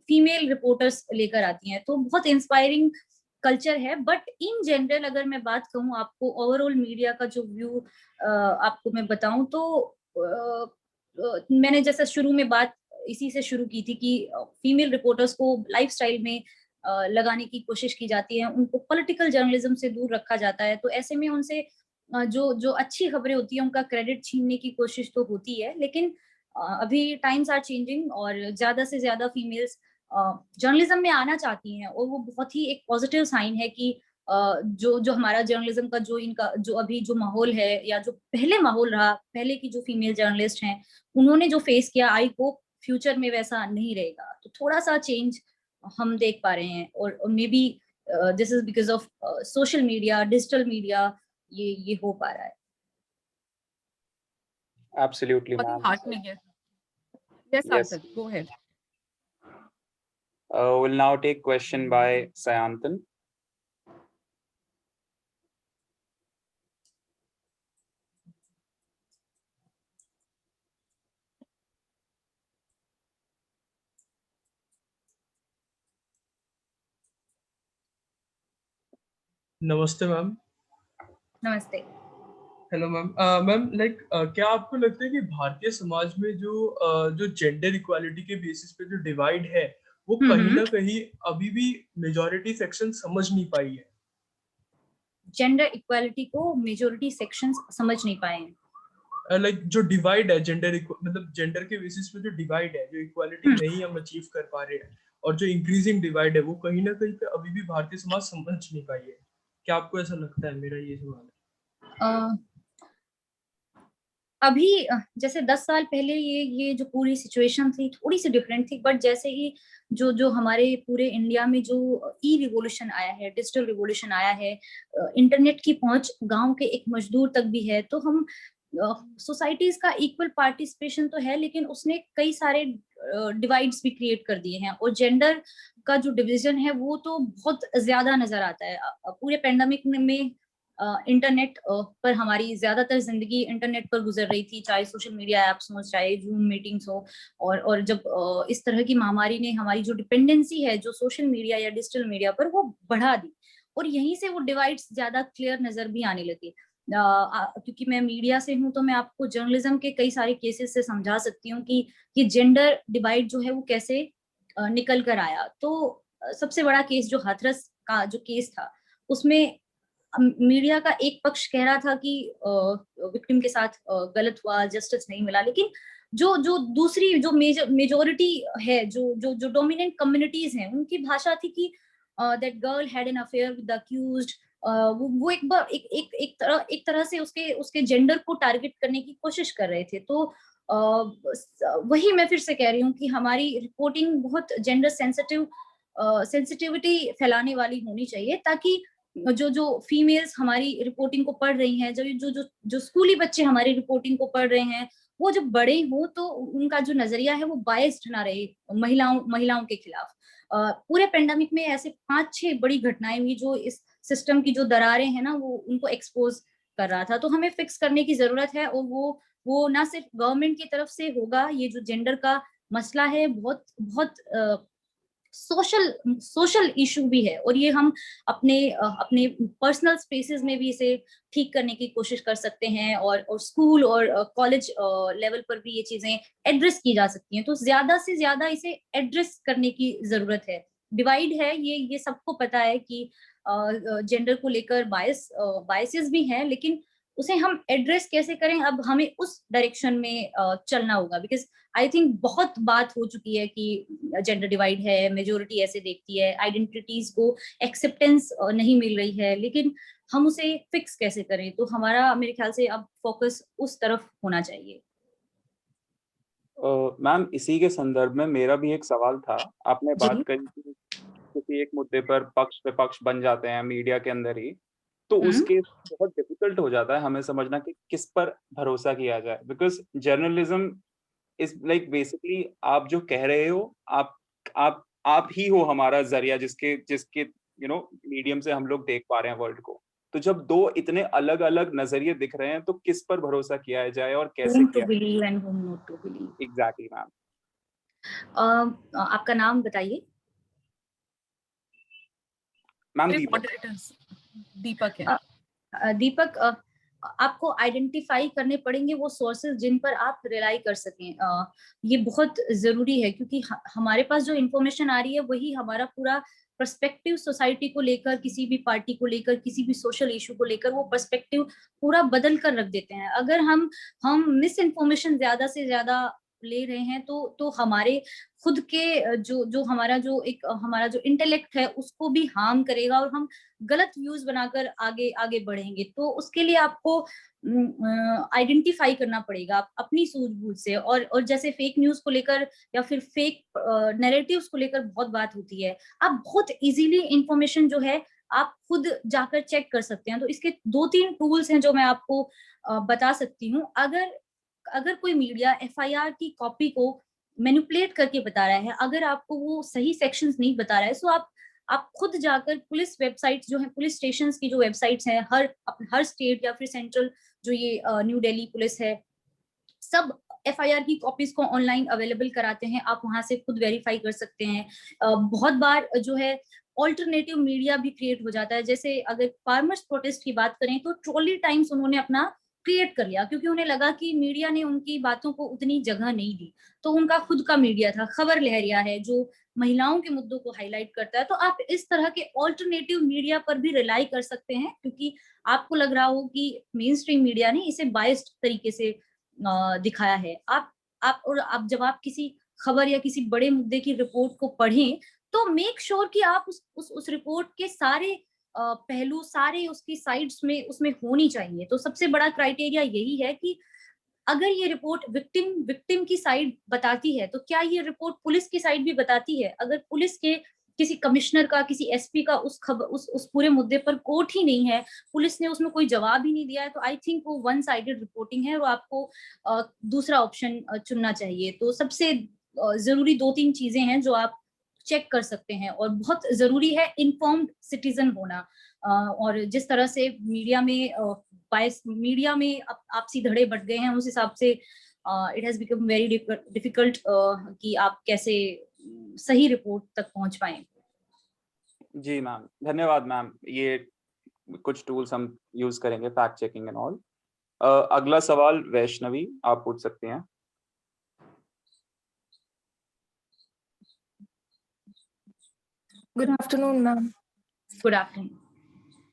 फीमेल रिपोर्टर्स लेकर आती हैं। तो बहुत इंस्पायरिंग कल्चर है। बट इन जनरल अगर मैं बात कहूँ आपको, ओवरऑल मीडिया का जो व्यू आपको मैं बताऊं, तो मैंने जैसा शुरू में बात इसी से शुरू की थी कि फीमेल रिपोर्टर्स को लाइफस्टाइल में लगाने की कोशिश की जाती है, उनको पॉलिटिकल जर्नलिज्म से दूर रखा जाता है। तो ऐसे में उनसे जो अच्छी खबरें होती है उनका क्रेडिट छीनने की कोशिश तो होती है। लेकिन अभी टाइम्स आर चेंजिंग और ज्यादा से ज्यादा फीमेल्स जर्नलिज्म में आना चाहती हैं, और वो बहुत ही एक पॉजिटिव साइन है कि जो हमारा जर्नलिज्म का इनका जो अभी जो माहौल है, या जो पहले माहौल रहा, पहले की जो फीमेल जर्नलिस्ट हैं उन्होंने जो फेस किया, आई होप फ्यूचर में वैसा नहीं रहेगा। तो थोड़ा सा चेंज हम देख पा रहे हैं, और may be this is because of social media, digital media, ये हो पा रहा है। Absolutely, ma'am. heartening है. Yes, Yes. Sarthak, go ahead. We'll now take question by Sayantan. नमस्ते मैम। नमस्ते। Hello ma'am. मैम लाइक क्या आपको लगता है कि भारतीय समाज में जो जेंडर इक्वालिटी के बेसिस पे जो डिवाइड है वो कहीं ना कहीं अभी भी मेजॉरिटी सेक्शन समझ नहीं पाई है? जेंडर इक्वालिटी को मेजॉरिटी सेक्शंस समझ नहीं पाए हैं। लाइक जो डिवाइड है मतलब जेंडर के बेसिस पे जो डिवाइड है, जो इक्वालिटी नहीं हम अचीव कर पा रहे हैं, और जो इंक्रीजिंग डिवाइड है वो कहीं ना कहीं पे अभी भी भारतीय समाज समझ नहीं पाई है। क्या आपको ऐसा लगता है? मेरा ये सवाल है। अभी जैसे 10 साल पहले ये जो पूरी सिचुएशन थी थोड़ी सी डिफरेंट थी, बट जैसे ही जो हमारे पूरे इंडिया में जो ई रिवोल्यूशन आया है, डिजिटल रिवोल्यूशन आया है, इंटरनेट की पहुंच गांव के एक मजदूर तक भी है, तो हम सोसाइटीज का इक्वल पार्टिसिपेशन तो है, लेकिन उसने कई सारे डिवाइड्स भी क्रिएट कर दिए हैं, और जेंडर का जो डिवीजन है वो तो बहुत ज्यादा नजर आता है। पूरे पेंडेमिक में इंटरनेट पर हमारी ज्यादातर जिंदगी इंटरनेट पर गुजर रही थी, चाहे सोशल मीडिया एप्स हो, चाहे जूम मीटिंग्स हो, और जब इस तरह की महामारी ने हमारी जो डिपेंडेंसी है जो सोशल मीडिया या डिजिटल मीडिया पर, वो बढ़ा दी, और यहीं से वो डिवाइड्स ज्यादा क्लियर नजर भी आने लगे। क्योंकि मैं मीडिया से हूं, तो मैं आपको जर्नलिज्म के कई सारे केसेस से समझा सकती हूँ कि ये जेंडर डिवाइड जो है वो कैसे निकल कर आया। तो सबसे बड़ा केस जो हाथरस का जो केस था, उसमें मीडिया का एक पक्ष कह रहा था कि विक्टिम के साथ गलत हुआ, जस्टिस नहीं मिला, लेकिन जो दूसरी जो मेजोरिटी है, जो डोमिनेंट कम्युनिटीज हैं, उनकी भाषा थी कि that girl had an affair with the accused. वो एक तरह से उसके जेंडर को टारगेट करने की कोशिश कर रहे थे। तो वही मैं फिर से कह रही हूँ कि हमारी रिपोर्टिंग बहुत जेंडर सेंसिटिविटी फैलाने वाली होनी चाहिए, ताकि जो फीमेल्स हमारी रिपोर्टिंग को पढ़ रही हैं, जो स्कूली बच्चे हमारी रिपोर्टिंग को पढ़ रहे हैं, वो जब बड़े हो तो उनका जो नजरिया है वो बायस्ड ना रहे महिलाओं के खिलाफ। पूरे पेंडेमिक में ऐसे 5-6 बड़ी घटनाएं हुई जो इस सिस्टम की जो दरारें हैं ना, वो उनको एक्सपोज कर रहा था। तो हमें फिक्स करने की जरूरत है, और वो ना सिर्फ गवर्नमेंट की तरफ से होगा। ये जो जेंडर का मसला है बहुत बहुत सोशल इशू भी है, और ये हम अपने पर्सनल स्पेसेस में भी इसे ठीक करने की कोशिश कर सकते हैं, और स्कूल और कॉलेज लेवल पर भी ये चीजें एड्रेस की जा सकती हैं। तो ज्यादा से ज्यादा इसे एड्रेस करने की जरूरत है। डिवाइड है, ये सबको पता है कि जेंडर को लेकर बायसेस भी हैं, लेकिन उसे हम एड्रेस कैसे करें, अब हमें उस डायरेक्शन में चलना होगा। बिकॉज आई थिंक बहुत बात हो चुकी है कि जेंडर डिवाइड है, मेजोरिटी ऐसे देखती है, आइडेंटिटीज को एक्सेप्टेंस नहीं मिल रही है, लेकिन हम उसे फिक्स कैसे करें? तो हमारा मेरे ख्याल से अब फोकस उस तरफ होना चाहिए। मैम, इसी के संदर्भ में मेरा भी एक सवाल था। आपने बात करी कि किसी एक मुद्दे पर पक्ष विपक्ष बन जाते हैं मीडिया के अंदर ही, तो उसके बहुत डिफिकल्ट हो जाता है हमें समझना कि किस पर भरोसा किया जाए। Because journalism is like basically आप जो कह रहे हो, आप ही हो हमारा जरिया जिसके मीडियम से हम लोग देख पा रहे हैं वर्ल्ड को। तो जब दो इतने अलग अलग नजरिए दिख रहे हैं, तो किस पर भरोसा किया जाए और कैसे किया? Exactly ma'am. आपका नाम बताइए। मैम दीपक है। दीपक, आपको आइडेंटिफाई करने पड़ेंगे वो सोर्सेज जिन पर आप रिलाई कर सकें। ये बहुत जरूरी है, क्योंकि हमारे पास जो इंफॉर्मेशन आ रही है वही हमारा पूरा पर्सपेक्टिव सोसाइटी को लेकर, किसी भी पार्टी को लेकर, किसी भी सोशल इशू को लेकर, वो पर्सपेक्टिव पूरा बदल कर रख देते हैं। अगर हम मिस इन्फॉर्मेशन ज्यादा से ज्यादा ले रहे हैं तो हमारे खुद के जो हमारा जो इंटेलेक्ट है उसको भी हार्म करेगा, और हम गलत व्यूज बनाकर आगे आगे बढ़ेंगे। तो उसके लिए आपको आइडेंटिफाई करना पड़ेगा अपनी सूझबूझ से। और जैसे फेक न्यूज को लेकर या फिर फेक नैरेटिव्स को लेकर बहुत बात होती है, आप बहुत इजीली इंफॉर्मेशन जो है आप खुद जाकर चेक कर सकते हैं। तो इसके 2-3 टूल्स हैं जो मैं आपको बता सकती हूँ। अगर कोई मीडिया एफआईआर की कॉपी को मैनिपुलेट करके बता रहा है, अगर आपको वो सही सेक्शंस नहीं बता रहा है, तो आप खुद जाकर पुलिस वेबसाइट जो है, पुलिस स्टेशंस की जो वेबसाइट्स हैं हर स्टेट या फिर सेंट्रल जो ये न्यू दिल्ली पुलिस है, सब एफआईआर की कॉपीज को ऑनलाइन अवेलेबल कराते हैं। आप वहां से खुद वेरीफाई कर सकते हैं। बहुत बार जो है ऑल्टरनेटिव मीडिया भी क्रिएट हो जाता है। जैसे अगर फार्मर्स प्रोटेस्ट की बात करें तो ट्रॉली टाइम्स उन्होंने अपना क्रिएट कर लिया, क्योंकि उन्हें लगा कि मीडिया ने उनकी बातों को उतनी जगह नहीं दी। तो उनका खुद का मीडिया था, खबर लहरिया है, जो महिलाओं के मुद्दों को हाईलाइट करता है। तो आप इस तरह के ऑल्टरनेटिव मीडिया पर भी रिलाई कर सकते हैं, क्योंकि आपको लग रहा हो कि मेन स्ट्रीम मीडिया ने इसे बायस्ड तरीके से दिखाया है। आप जब आप किसी खबर या किसी बड़े मुद्दे की रिपोर्ट को पढ़ें तो मेक श्योर कि आप उस रिपोर्ट के सारे पहलू, सारे उसकी साइड्स में उसमें होनी चाहिए। तो सबसे बड़ा क्राइटेरिया यही है कि अगर ये रिपोर्ट विक्टिम की साइड बताती है तो क्या ये रिपोर्ट पुलिस की साइड भी बताती है। अगर पुलिस के किसी कमिश्नर का, किसी एसपी का उस पूरे मुद्दे पर कोर्ट ही नहीं है, पुलिस ने उसमें कोई जवाब ही नहीं दिया है, तो आई थिंक वो वन साइडेड रिपोर्टिंग है और आपको दूसरा ऑप्शन चुनना चाहिए। तो सबसे जरूरी 2-3 चीजें हैं जो आप चेक कर सकते हैं। और बहुत जरूरी है इन्फॉर्म्ड सिटीजन होना। और जिस तरह से मीडिया में आपसी धड़े बढ़ गए हैं, उस हिसाब से it has become very difficult कि आप कैसे सही रिपोर्ट तक पहुंच पाए। जी मैम, धन्यवाद मैम। ये कुछ टूल्स हम यूज करेंगे, फैक्ट चेकिंग एंड ऑल। अगला सवाल वैष्णवी, आप पूछ सकते हैं। Good afternoon ma'am. Good afternoon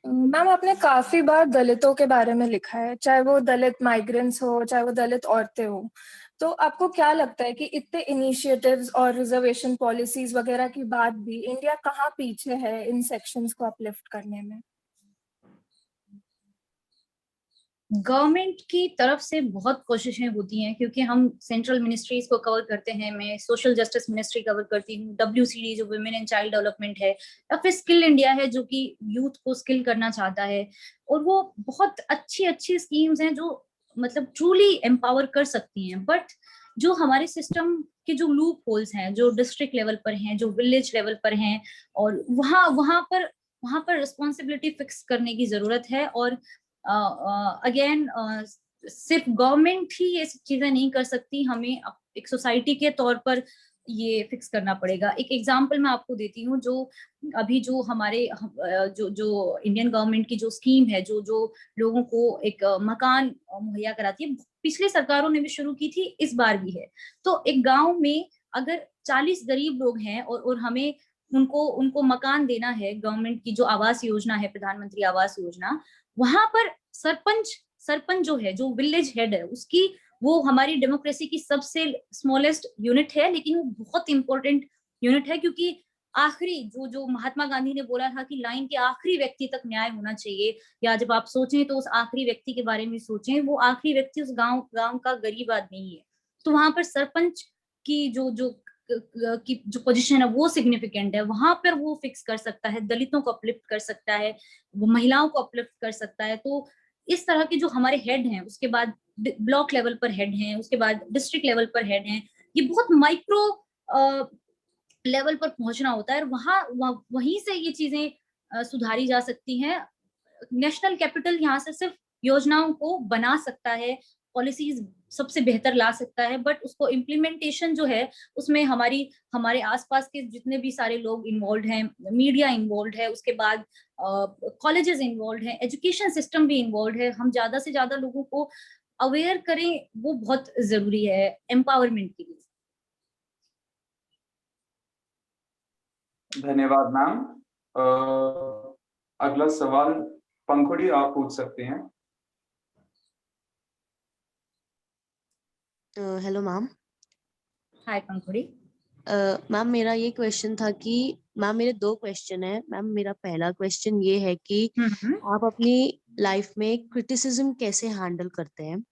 ma'am, आपने काफी बार दलितों के बारे में लिखा है, चाहे वो दलित माइग्रेंट्स हो, चाहे वो दलित औरतें हो। तो आपको क्या लगता है कि इतने इनिशिएटिव्स और रिजर्वेशन पॉलिसीज वगैरह की बात भी इंडिया कहाँ पीछे है इन सेक्शंस को अपलिफ्ट करने में? गवर्नमेंट की तरफ से बहुत कोशिशें होती हैं, क्योंकि हम सेंट्रल मिनिस्ट्रीज को कवर करते हैं। मैं सोशल जस्टिस मिनिस्ट्री कवर करती हूँ, WCD जो वुमेन एंड चाइल्ड डेवलपमेंट है, या फिर स्किल इंडिया है जो कि यूथ को स्किल करना चाहता है। और वो बहुत अच्छी स्कीम्स हैं जो मतलब ट्रूली एम्पावर कर सकती हैं। बट जो हमारे सिस्टम के जो लूप होल्स हैं, जो डिस्ट्रिक्ट लेवल पर हैं, जो विलेज लेवल पर हैं, और वहां पर रिस्पॉन्सिबिलिटी फिक्स करने की जरूरत है। और अगेन सिर्फ गवर्नमेंट ही ये चीजें नहीं कर सकती, हमें एक सोसाइटी के तौर पर ये फिक्स करना पड़ेगा। एक एग्जांपल मैं आपको देती हूँ, जो हमारे जो इंडियन गवर्नमेंट की जो स्कीम है, जो लोगों को एक मकान मुहैया कराती है, पिछली सरकारों ने भी शुरू की थी, इस बार भी है। तो एक गांव में अगर 40 गरीब लोग हैं और हमें उनको मकान देना है, गवर्नमेंट की जो आवास योजना है, प्रधानमंत्री आवास योजना, वहां पर सरपंच जो है, जो विलेज हेड है, उसकी वो हमारी डेमोक्रेसी की सबसे स्मॉलेस्ट यूनिट है, लेकिन वो बहुत इंपॉर्टेंट यूनिट है, क्योंकि आखिरी जो महात्मा गांधी ने बोला था कि लाइन के आखिरी व्यक्ति तक न्याय होना चाहिए, या जब आप सोचें तो उस आखिरी व्यक्ति के बारे में सोचें, वो आखिरी व्यक्ति उस गांव का गरीब आदमी है। तो वहां पर सरपंच की जो पोजीशन है वो सिग्निफिकेंट है। वहां पर वो फिक्स कर सकता है, दलितों को अपलिफ्ट कर सकता है, वो महिलाओं को अपलिफ्ट कर सकता है। तो इस तरह के जो हमारे हेड हैं, उसके बाद ब्लॉक लेवल पर हेड हैं, उसके बाद डिस्ट्रिक्ट लेवल पर हेड हैं, ये बहुत माइक्रो लेवल पर पहुंचना होता है। और वहीं से ये चीजें सुधारी जा सकती हैं। नेशनल कैपिटल यहाँ से सिर्फ योजनाओं को बना सकता है, पॉलिसीज सबसे बेहतर ला सकता है, बट उसको इम्प्लीमेंटेशन जो है उसमें हमारे आसपास के जितने भी सारे लोग इन्वॉल्व हैं, मीडिया इन्वॉल्व है, उसके बाद कॉलेजेस इन्वॉल्व हैं, एजुकेशन सिस्टम भी इन्वॉल्व है, हम ज्यादा से ज्यादा लोगों को अवेयर करें, वो बहुत जरूरी है एम्पावरमेंट के लिए। धन्यवाद मैम। अगला सवाल पंखुड़ी आप पूछ सकते हैं। Hello ma'am. Hi Pankhuri. Ma'am मेरा ये क्वेश्चन था कि मैम मेरे 2 क्वेश्चन है। मैम मेरा पहला क्वेश्चन ये है कि आप अपनी लाइफ में क्रिटिसिज्म कैसे हैंडल करते हैं?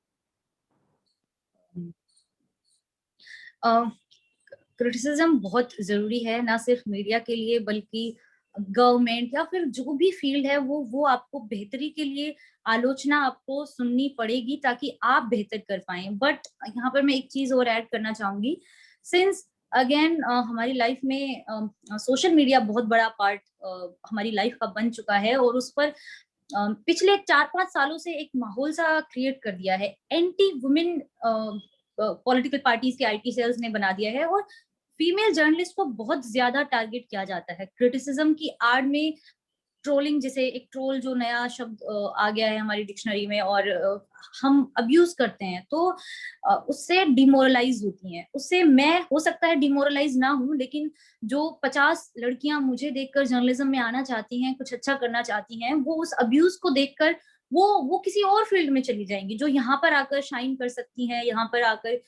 क्रिटिसिज्म बहुत जरूरी है, ना सिर्फ मीडिया के लिए बल्कि गवर्नमेंट या फिर जो भी फील्ड है वो आपको बेहतरी के लिए आलोचना आपको सुननी पड़ेगी ताकि आप बेहतर कर पाएं। बट यहाँ पर मैं एक चीज और ऐड करना चाहूंगी, सिंस अगेन हमारी लाइफ में सोशल मीडिया बहुत बड़ा पार्ट हमारी लाइफ का बन चुका है और उस पर पिछले 4-5 सालों से एक माहौल सा क्रिएट कर दिया है, एंटी वुमेन पॉलिटिकल पार्टीज के आईटी सेल्स ने बना दिया है और फीमेल जर्नलिस्ट को बहुत ज्यादा टारगेट किया जाता है क्रिटिसिज्म की आड़ में। ट्रोलिंग, जैसे एक ट्रोल जो नया शब्द आ गया है हमारी डिक्शनरी में और हम अब्यूज करते हैं, तो उससे डिमोरलाइज होती हैं। उससे मैं हो सकता है डिमोरलाइज ना हूं, लेकिन जो 50 लड़कियां मुझे देखकर जर्नलिज्म में आना चाहती हैं, कुछ अच्छा करना चाहती हैं, वो उस अब्यूज को देखकर वो किसी और फील्ड में चली जाएंगी, जो यहाँ पर आकर शाइन कर सकती हैं, यहाँ पर आकर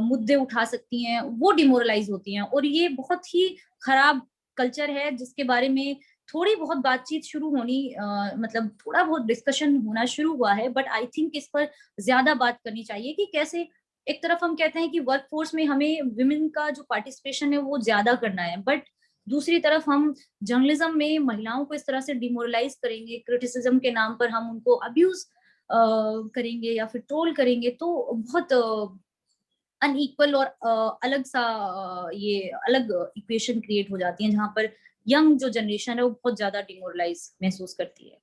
मुद्दे उठा सकती हैं, वो डिमोरलाइज होती हैं। और ये बहुत ही खराब कल्चर है जिसके बारे में थोड़ी बहुत बातचीत शुरू होनी मतलब थोड़ा बहुत डिस्कशन होना शुरू हुआ है, बट आई थिंक इस पर ज्यादा बात करनी चाहिए कि कैसे एक तरफ हम कहते हैं कि वर्कफोर्स में हमें विमेन का जो पार्टिसिपेशन है वो ज्यादा करना है, बट दूसरी तरफ हम जर्नलिज्म में महिलाओं को इस तरह से डिमोरलाइज करेंगे, क्रिटिसिज्म के नाम पर हम उनको अब्यूज करेंगे या फिर ट्रोल करेंगे, तो बहुत अनइक्वल और अलग सा ये अलग इक्वेशन क्रिएट हो जाती है जहां पर यंग जो जनरेशन है वो बहुत ज्यादा डिमोरलाइज महसूस करती है।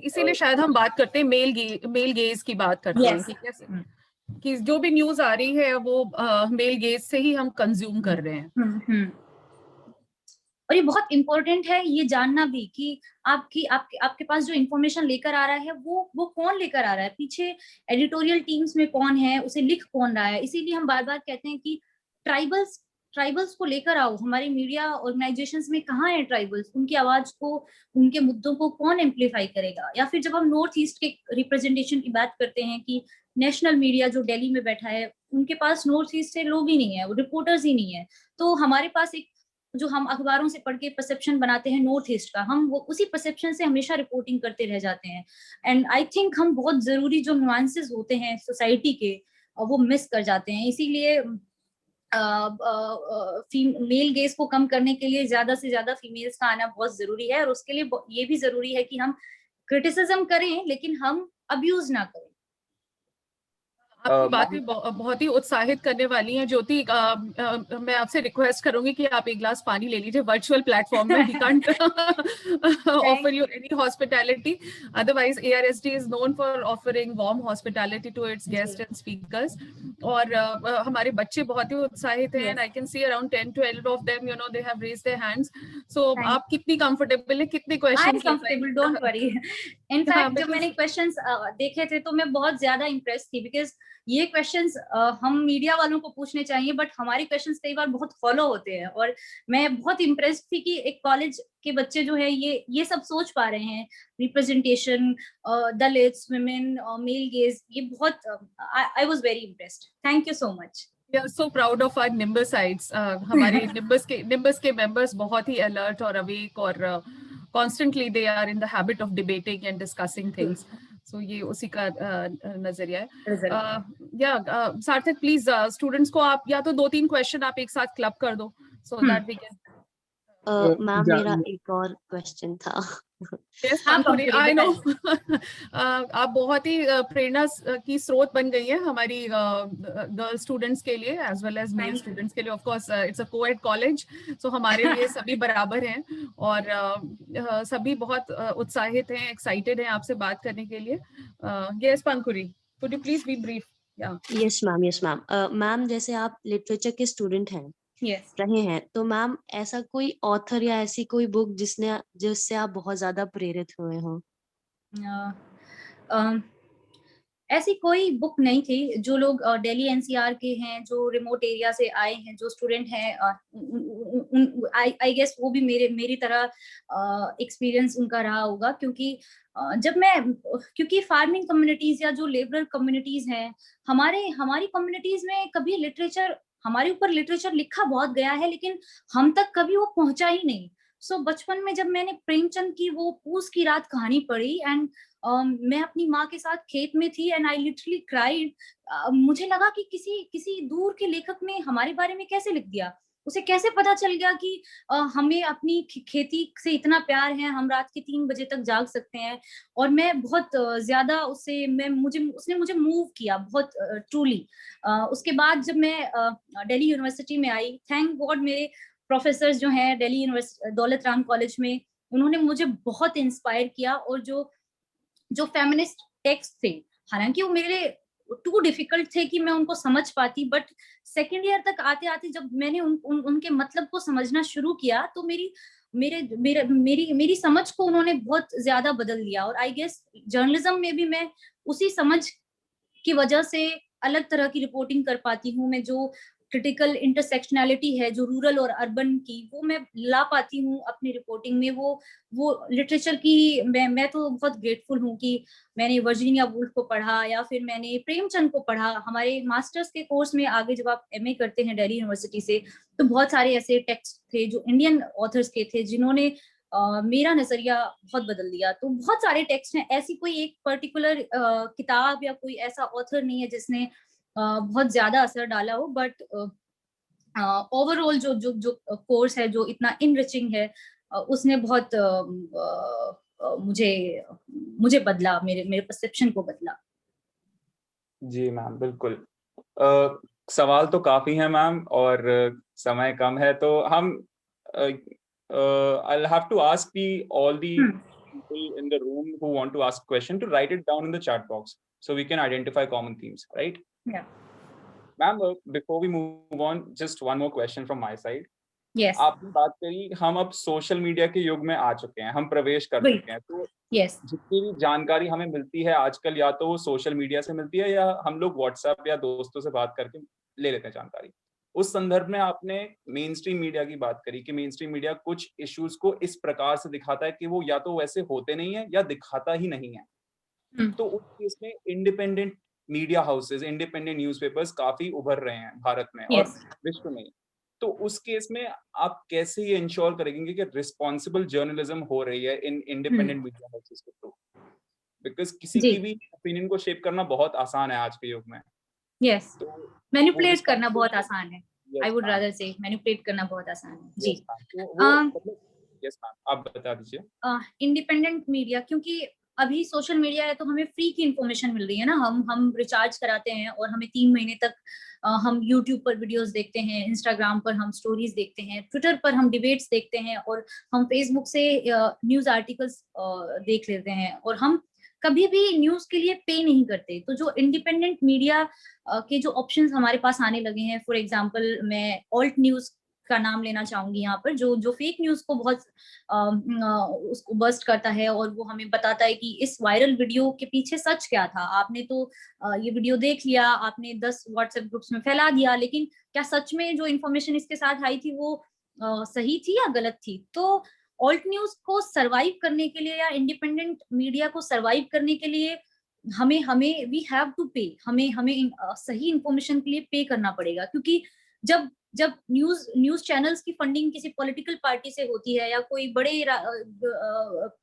इसीलिए शायद हम बात करते हैं मेल गेज की बात करते हैं कि कैसे कि जो भी न्यूज आ रही है वो मेल गेज से ही हम कंज्यूम कर रहे हैं। और ये बहुत इंपॉर्टेंट है ये जानना भी कि आपके पास जो इंफॉर्मेशन लेकर आ रहा है वो कौन लेकर आ रहा है, पीछे एडिटोरियल टीम्स में कौन है, उसे लिख कौन रहा है। इसीलिए हम बार बार कहते हैं कि ट्राइबल्स को लेकर आओ। हमारे मीडिया ऑर्गेनाइजेशंस में कहाँ है ट्राइबल्स, उनकी आवाज को, उनके मुद्दों को कौन एम्पलीफाई करेगा। या फिर जब हम नॉर्थ ईस्ट के रिप्रेजेंटेशन की बात करते हैं कि नेशनल मीडिया जो दिल्ली में बैठा है उनके पास नॉर्थ ईस्ट से लोग ही नहीं है, वो रिपोर्टर्स ही नहीं है, तो हमारे पास एक जो हम अखबारों से पढ़ के परसेप्शन बनाते हैं नॉर्थ ईस्ट का, हम वो उसी परसेप्शन से हमेशा रिपोर्टिंग करते रह जाते हैं। एंड आई थिंक हम बहुत जरूरी जो नुआंसेस होते हैं सोसाइटी के वो मिस कर जाते हैं। इसीलिए मेल गेज को कम करने के लिए ज्यादा से ज्यादा फीमेल्स का आना बहुत जरूरी है, और उसके लिए ये भी जरूरी है कि हम क्रिटिसिज्म करें लेकिन हम अब्यूज ना करें। आपकी बातें बहुत ही उत्साहित करने वाली हैं। ज्योति, मैं आपसे रिक्वेस्ट करूंगी कि आप एक गिलास पानी ले लीजिए। वर्चुअल प्लेटफॉर्म में we can't offer you any hospitality, otherwise ARSD is known for offering warm hospitality to its guest and speakers. और हमारे बच्चे बहुत ही उत्साहित हैं, I can see around 10-12 of them, you know, they have raised their hands. So आप कितनी comfortable है, कितने questions? Comfortable, don't worry. In fact जब मैंने क्वेश्चंस देखे थे तो मैं बहुत ज्यादा इंप्रेस थी, बिकॉज ये क्वेश्चंस हम मीडिया वालों को पूछने चाहिए, बट हमारे क्वेश्चंस कई बार बहुत फॉलो होते हैं। और मैं बहुत इम्प्रेस्ड थी कि एक कॉलेज के बच्चे जो है ये सब सोच पा रहे हैं, representation, Dalits, women, male gaze, ये बहुत I was very impressed. Thank you so much. We are so proud of our Nimbusites. हमारे Nimbus के members बहुत ही alert और awake और constantly they are in the habit of debating and discussing things. So ये उसी का नजरिया है। सार्थक, प्लीज स्टूडेंट्स को आप या तो 2-3 क्वेश्चन आप एक साथ क्लब कर दो, so that we can. Ma'am मेरा एक और क्वेश्चन था। I know. आप बहुत ही प्रेरणा की स्रोत बन गई है हमारी गर्ल स्टूडेंट्स के लिए as well as male students के लिए। Of course it's a coed college, so हमारे लिए सभी बराबर हैं। और सभी बहुत उत्साहित हैं, एक्साइटेड हैं आपसे बात करने के लिए। Yes Pankhuri, could you please be brief? Yes ma'am, yes ma'am. Ma'am जैसे आप लिटरेचर के स्टूडेंट हैं, रहे हैं, तो मैम ऐसा कोई ऑथर या ऐसी कोई बुक जिससे आप बहुत ज्यादा प्रेरित हुए हो? ऐसी कोई बुक नहीं थी। जो लोग दिल्ली एनसीआर के हैं, जो रिमोट एरिया से आए हैं, जो स्टूडेंट हैं, आई गेस वो भी मेरी तरह एक्सपीरियंस उनका रहा होगा, क्योंकि क्योंकि फार्मिंग कम्युनिटीज या जो लेबरर कम्युनिटीज हैं, हमारी कम्युनिटीज में कभी लिटरेचर, हमारे ऊपर लिटरेचर लिखा बहुत गया है, लेकिन हम तक कभी वो पहुंचा ही नहीं। सो बचपन में जब मैंने प्रेमचंद की वो पूस की रात कहानी पढ़ी, एंड मैं अपनी माँ के साथ खेत में थी, एंड आई लिटरली क्राइड। मुझे लगा कि किसी दूर के लेखक ने हमारे बारे में कैसे लिख दिया, उसे कैसे पता चल गया कि हमें अपनी खेती से इतना प्यार है, हम रात के 3 बजे तक जाग सकते हैं। और मैं बहुत ज्यादा उसने मुझे मूव किया बहुत ट्रूली। उसके बाद जब मैं दिल्ली यूनिवर्सिटी में आई, थैंक गॉड मेरे प्रोफेसर्स जो हैं दिल्ली यूनिवर्सिटी दौलत राम कॉलेज में, उन्होंने मुझे बहुत इंस्पायर किया। और जो फेमिनिस्ट टेक्स्ट थे, हालांकि वो मेरे टू डिफिकल्ट थे कि मैं उनको समझ पाती, बट सेकेंड ईयर तक आते आते जब मैंने उनके मतलब को समझना शुरू किया, तो मेरी समझ को उन्होंने बहुत ज्यादा बदल दिया। और आई गेस जर्नलिज्म में भी मैं उसी समझ की वजह से अलग तरह की रिपोर्टिंग कर पाती हूँ। मैं जो क्रिटिकल इंटरसेक्शनैलिटी है, जो रूरल और अर्बन की, वो मैं ला पाती हूँ अपनी रिपोर्टिंग में। वो लिटरेचर की मैं तो बहुत ग्रेटफुल हूँ कि मैंने वर्जीनिया वुल्फ को पढ़ा, या फिर मैंने प्रेमचंद को पढ़ा। हमारे मास्टर्स के कोर्स में आगे जब आप एमए करते हैं दिल्ली यूनिवर्सिटी से, तो बहुत सारे ऐसे टेक्स्ट थे जो इंडियन ऑथर्स के थे, जिन्होंने मेरा नजरिया बहुत बदल दिया। तो बहुत सारे टेक्स्ट हैं, ऐसी कोई एक पर्टिकुलर किताब या कोई ऐसा ऑथर नहीं है जिसने बहुत ज्यादा असर डाला हो, बट ओवरऑल जो कोर्स है, जो इतना इनरिचिंग है, उसने बहुत मुझे बदला, मेरे परसेप्शन को बदला। जी मैम, बिल्कुल। सवाल तो काफी हैं मैम, और समय कम है, तो हम I'll have to ask all the people in the room who want to ask question to write it down in the chat box so we can identify common themes, right? Yeah. Ma'am, before we move on, just one more question from my side. Yes. आपने बात करी, हम अब social media के युग में आ चुके हैं, हम प्रवेश कर चुके हैं, तो yes. जितनी भी जानकारी हमें मिलती है आजकल, या तो वो सोशल मीडिया से मिलती है, या हम लोग व्हाट्सएप या दोस्तों से बात करके ले लेते हैं जानकारी। उस संदर्भ में आपने मेन स्ट्रीम मीडिया की बात करी कि मेन स्ट्रीम मीडिया कुछ इश्यूज को इस प्रकार से दिखाता है कि वो या तो वैसे होते नहीं है या दिखाता ही नहीं है। तो उस केस में independent media houses, independent newspapers काफी उभर रहे हैं भारत में और विश्व में। तो उस केस में आप कैसे ये इंश्योर करेंगे कि रिस्पॉन्सिबल जर्नलिज्म हो रही है इन इंडिपेंडेंट मीडिया हाउसेज के थ्रू? बिकॉज किसी की भी ओपिनियन को शेप करना बहुत आसान है आज के युग में। यस, मैनिपुलेट करना बहुत आसान है। आई वुड रादर से मैनिपुलेट करना बहुत आसान है। जी, यस मैम, आप बता दीजिए। इंडिपेंडेंट मीडिया, क्योंकि अभी सोशल मीडिया है तो हमें फ्री की इंफॉर्मेशन मिल रही है ना। हम रिचार्ज कराते हैं और हमें 3 महीने तक हम यूट्यूब पर वीडियोस देखते हैं, इंस्टाग्राम पर हम स्टोरीज देखते हैं, ट्विटर पर हम डिबेट्स देखते हैं, और हम फेसबुक से न्यूज आर्टिकल्स देख लेते हैं, और हम कभी भी न्यूज के लिए पे नहीं करते। तो जो इंडिपेंडेंट मीडिया के जो ऑप्शंस हमारे पास आने लगे हैं, फॉर एग्जांपल मैं ऑल्ट न्यूज का नाम लेना चाहूंगी यहाँ पर, जो फेक न्यूज को बहुत उसको बस्ट करता है, और वो हमें बताता है कि इस वायरल वीडियो के पीछे सच क्या था। आपने तो ये वीडियो देख लिया, आपने 10 व्हाट्सएप ग्रुप्स में फैला दिया, लेकिन क्या सच में जो इन्फॉर्मेशन इसके साथ आई थी वो सही थी या गलत थी? तो ऑल्ट न्यूज को सरवाइव करने के लिए या इंडिपेंडेंट मीडिया को सरवाइव करने के लिए हमें वी हैव टू पे, हमें सही इंफॉर्मेशन के लिए पे करना पड़ेगा। क्योंकि जब न्यूज चैनल्स की फंडिंग किसी पॉलिटिकल पार्टी से होती है, या कोई बड़े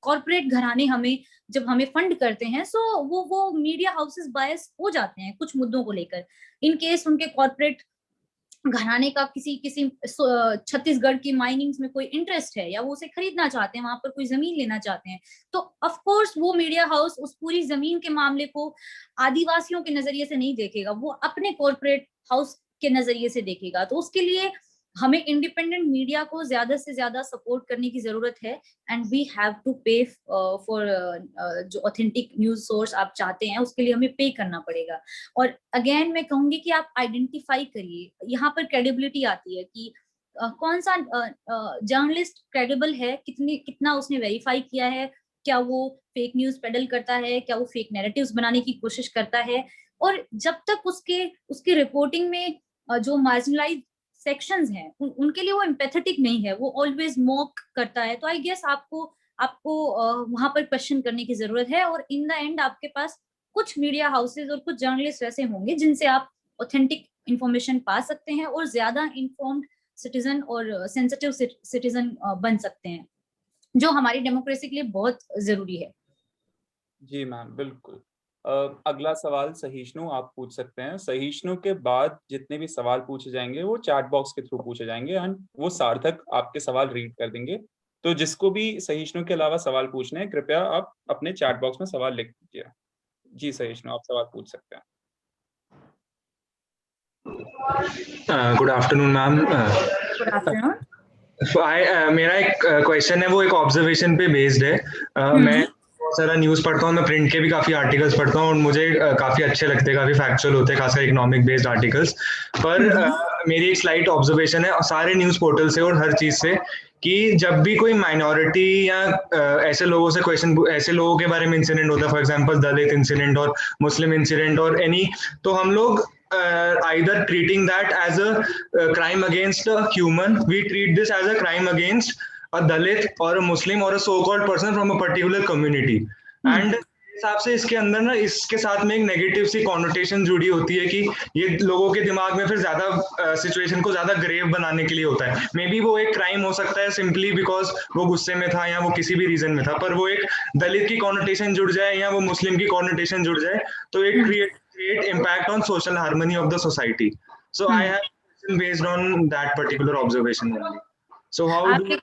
कॉर्पोरेट घराने जब हमें फंड करते हैं, सो वो मीडिया हाउसेस बायस हो जाते हैं कुछ मुद्दों को लेकर। इन केस उनके कॉर्पोरेट घराने का किसी छत्तीसगढ़ की माइनिंग्स में कोई इंटरेस्ट है, या वो उसे खरीदना चाहते हैं, वहां पर कोई जमीन लेना चाहते हैं, तो ऑफ कोर्स वो मीडिया हाउस उस पूरी जमीन के मामले को आदिवासियों के नजरिए से नहीं देखेगा, वो अपने कॉर्पोरेट हाउस के नजरिए से देखेगा। तो उसके लिए हमें इंडिपेंडेंट मीडिया को ज्यादा से ज्यादा सपोर्ट करने की जरूरत है, एंड वी हैव टू पे फॉर जो ऑथेंटिक न्यूज सोर्स आप चाहते हैं उसके लिए हमें पे करना पड़ेगा। और अगेन मैं कहूंगी कि आप आइडेंटिफाई करिए, यहाँ पर क्रेडिबिलिटी आती है कि कौन सा जर्नलिस्ट क्रेडिबल है, कितना उसने वेरीफाई किया है, क्या वो फेक न्यूज पेडल करता है, क्या वो फेक नैरेटिव्स बनाने की कोशिश करता है। और जब तक उसके रिपोर्टिंग में जो मार्जिनलाइज सेक्शंस हैं उनके लिए वो एम्पैथेटिक नहीं है, वो ऑलवेज मॉक करता है, तो आई गेस आपको वहां पर क्वेश्चन करने की जरूरत है। और इन द एंड आपके पास कुछ मीडिया हाउसेज और कुछ जर्नलिस्ट ऐसे होंगे जिनसे आप ऑथेंटिक इंफॉर्मेशन पा सकते हैं और ज्यादा इन्फॉर्म्ड सिटीजन और सेंसिटिव सिटीजन बन सकते हैं, जो हमारी डेमोक्रेसी के लिए बहुत जरूरी है। जी मैम, बिल्कुल। अगला सवाल सहिष्णु आप पूछ सकते हैं। सहिष्णु के बाद जितने भी सवाल पूछे जाएंगे वो चैट बॉक्स के थ्रू पूछे जाएंगे एंड वो सार्थक आपके सवाल रीड कर देंगे। तो जिसको भी सहिष्णु के अलावा सवाल पूछने हैं कृपया आप अपने चैट बॉक्स में सवाल लिख दीजिए। जी सहिष्णु, आप सवाल पूछ सकते हैं। Good afternoon ma'am. Good afternoon. मेरा एक क्वेश्चन है, वो एक ऑब्जर्वेशन पे बेस्ड है। मैं बहुत सारा न्यूज़ पढ़ता हूँ, मैं प्रिंट के भी काफ़ी आर्टिकल्स पढ़ता हूँ और मुझे काफ़ी अच्छे लगते हैं, काफ़ी फैक्चुअल होते हैं, खासकर इकोनॉमिक बेस्ड आर्टिकल्स। पर मेरी एक स्लाइट ऑब्जर्वेशन है सारे न्यूज़ पोर्टल से और हर चीज़ से, कि जब भी कोई माइनॉरिटी या ऐसे लोगों से क्वेश्चन, ऐसे लोगों के बारे में इंसिडेंट होता है, फॉर एग्जांपल दलित इंसिडेंट और मुस्लिम इंसिडेंट और एनी, तो हम लोग either treating that as a crime against a human, we treat this as a crime against a Dalit or a Muslim or a so-called person from a particular community. And हिसाब से इसके अंदर ना, इसके साथ में एक नेगेटिव सी connotation जुड़ी होती है कि ये लोगों के दिमाग में फिर ज्यादा सिचुएशन को ज्यादा ग्रेव बनाने के लिए होता है। मे बी वो एक क्राइम हो सकता है सिंपली बिकॉज वो गुस्से में था या वो किसी भी रीजन में था, पर वो एक दलित की कॉनोटेशन जुड़ जाए या वो मुस्लिम की कॉनोटेशन जुड़ जाए तो it create impact on social harmony of the society. So I have a question based on that particular observation only. So how do you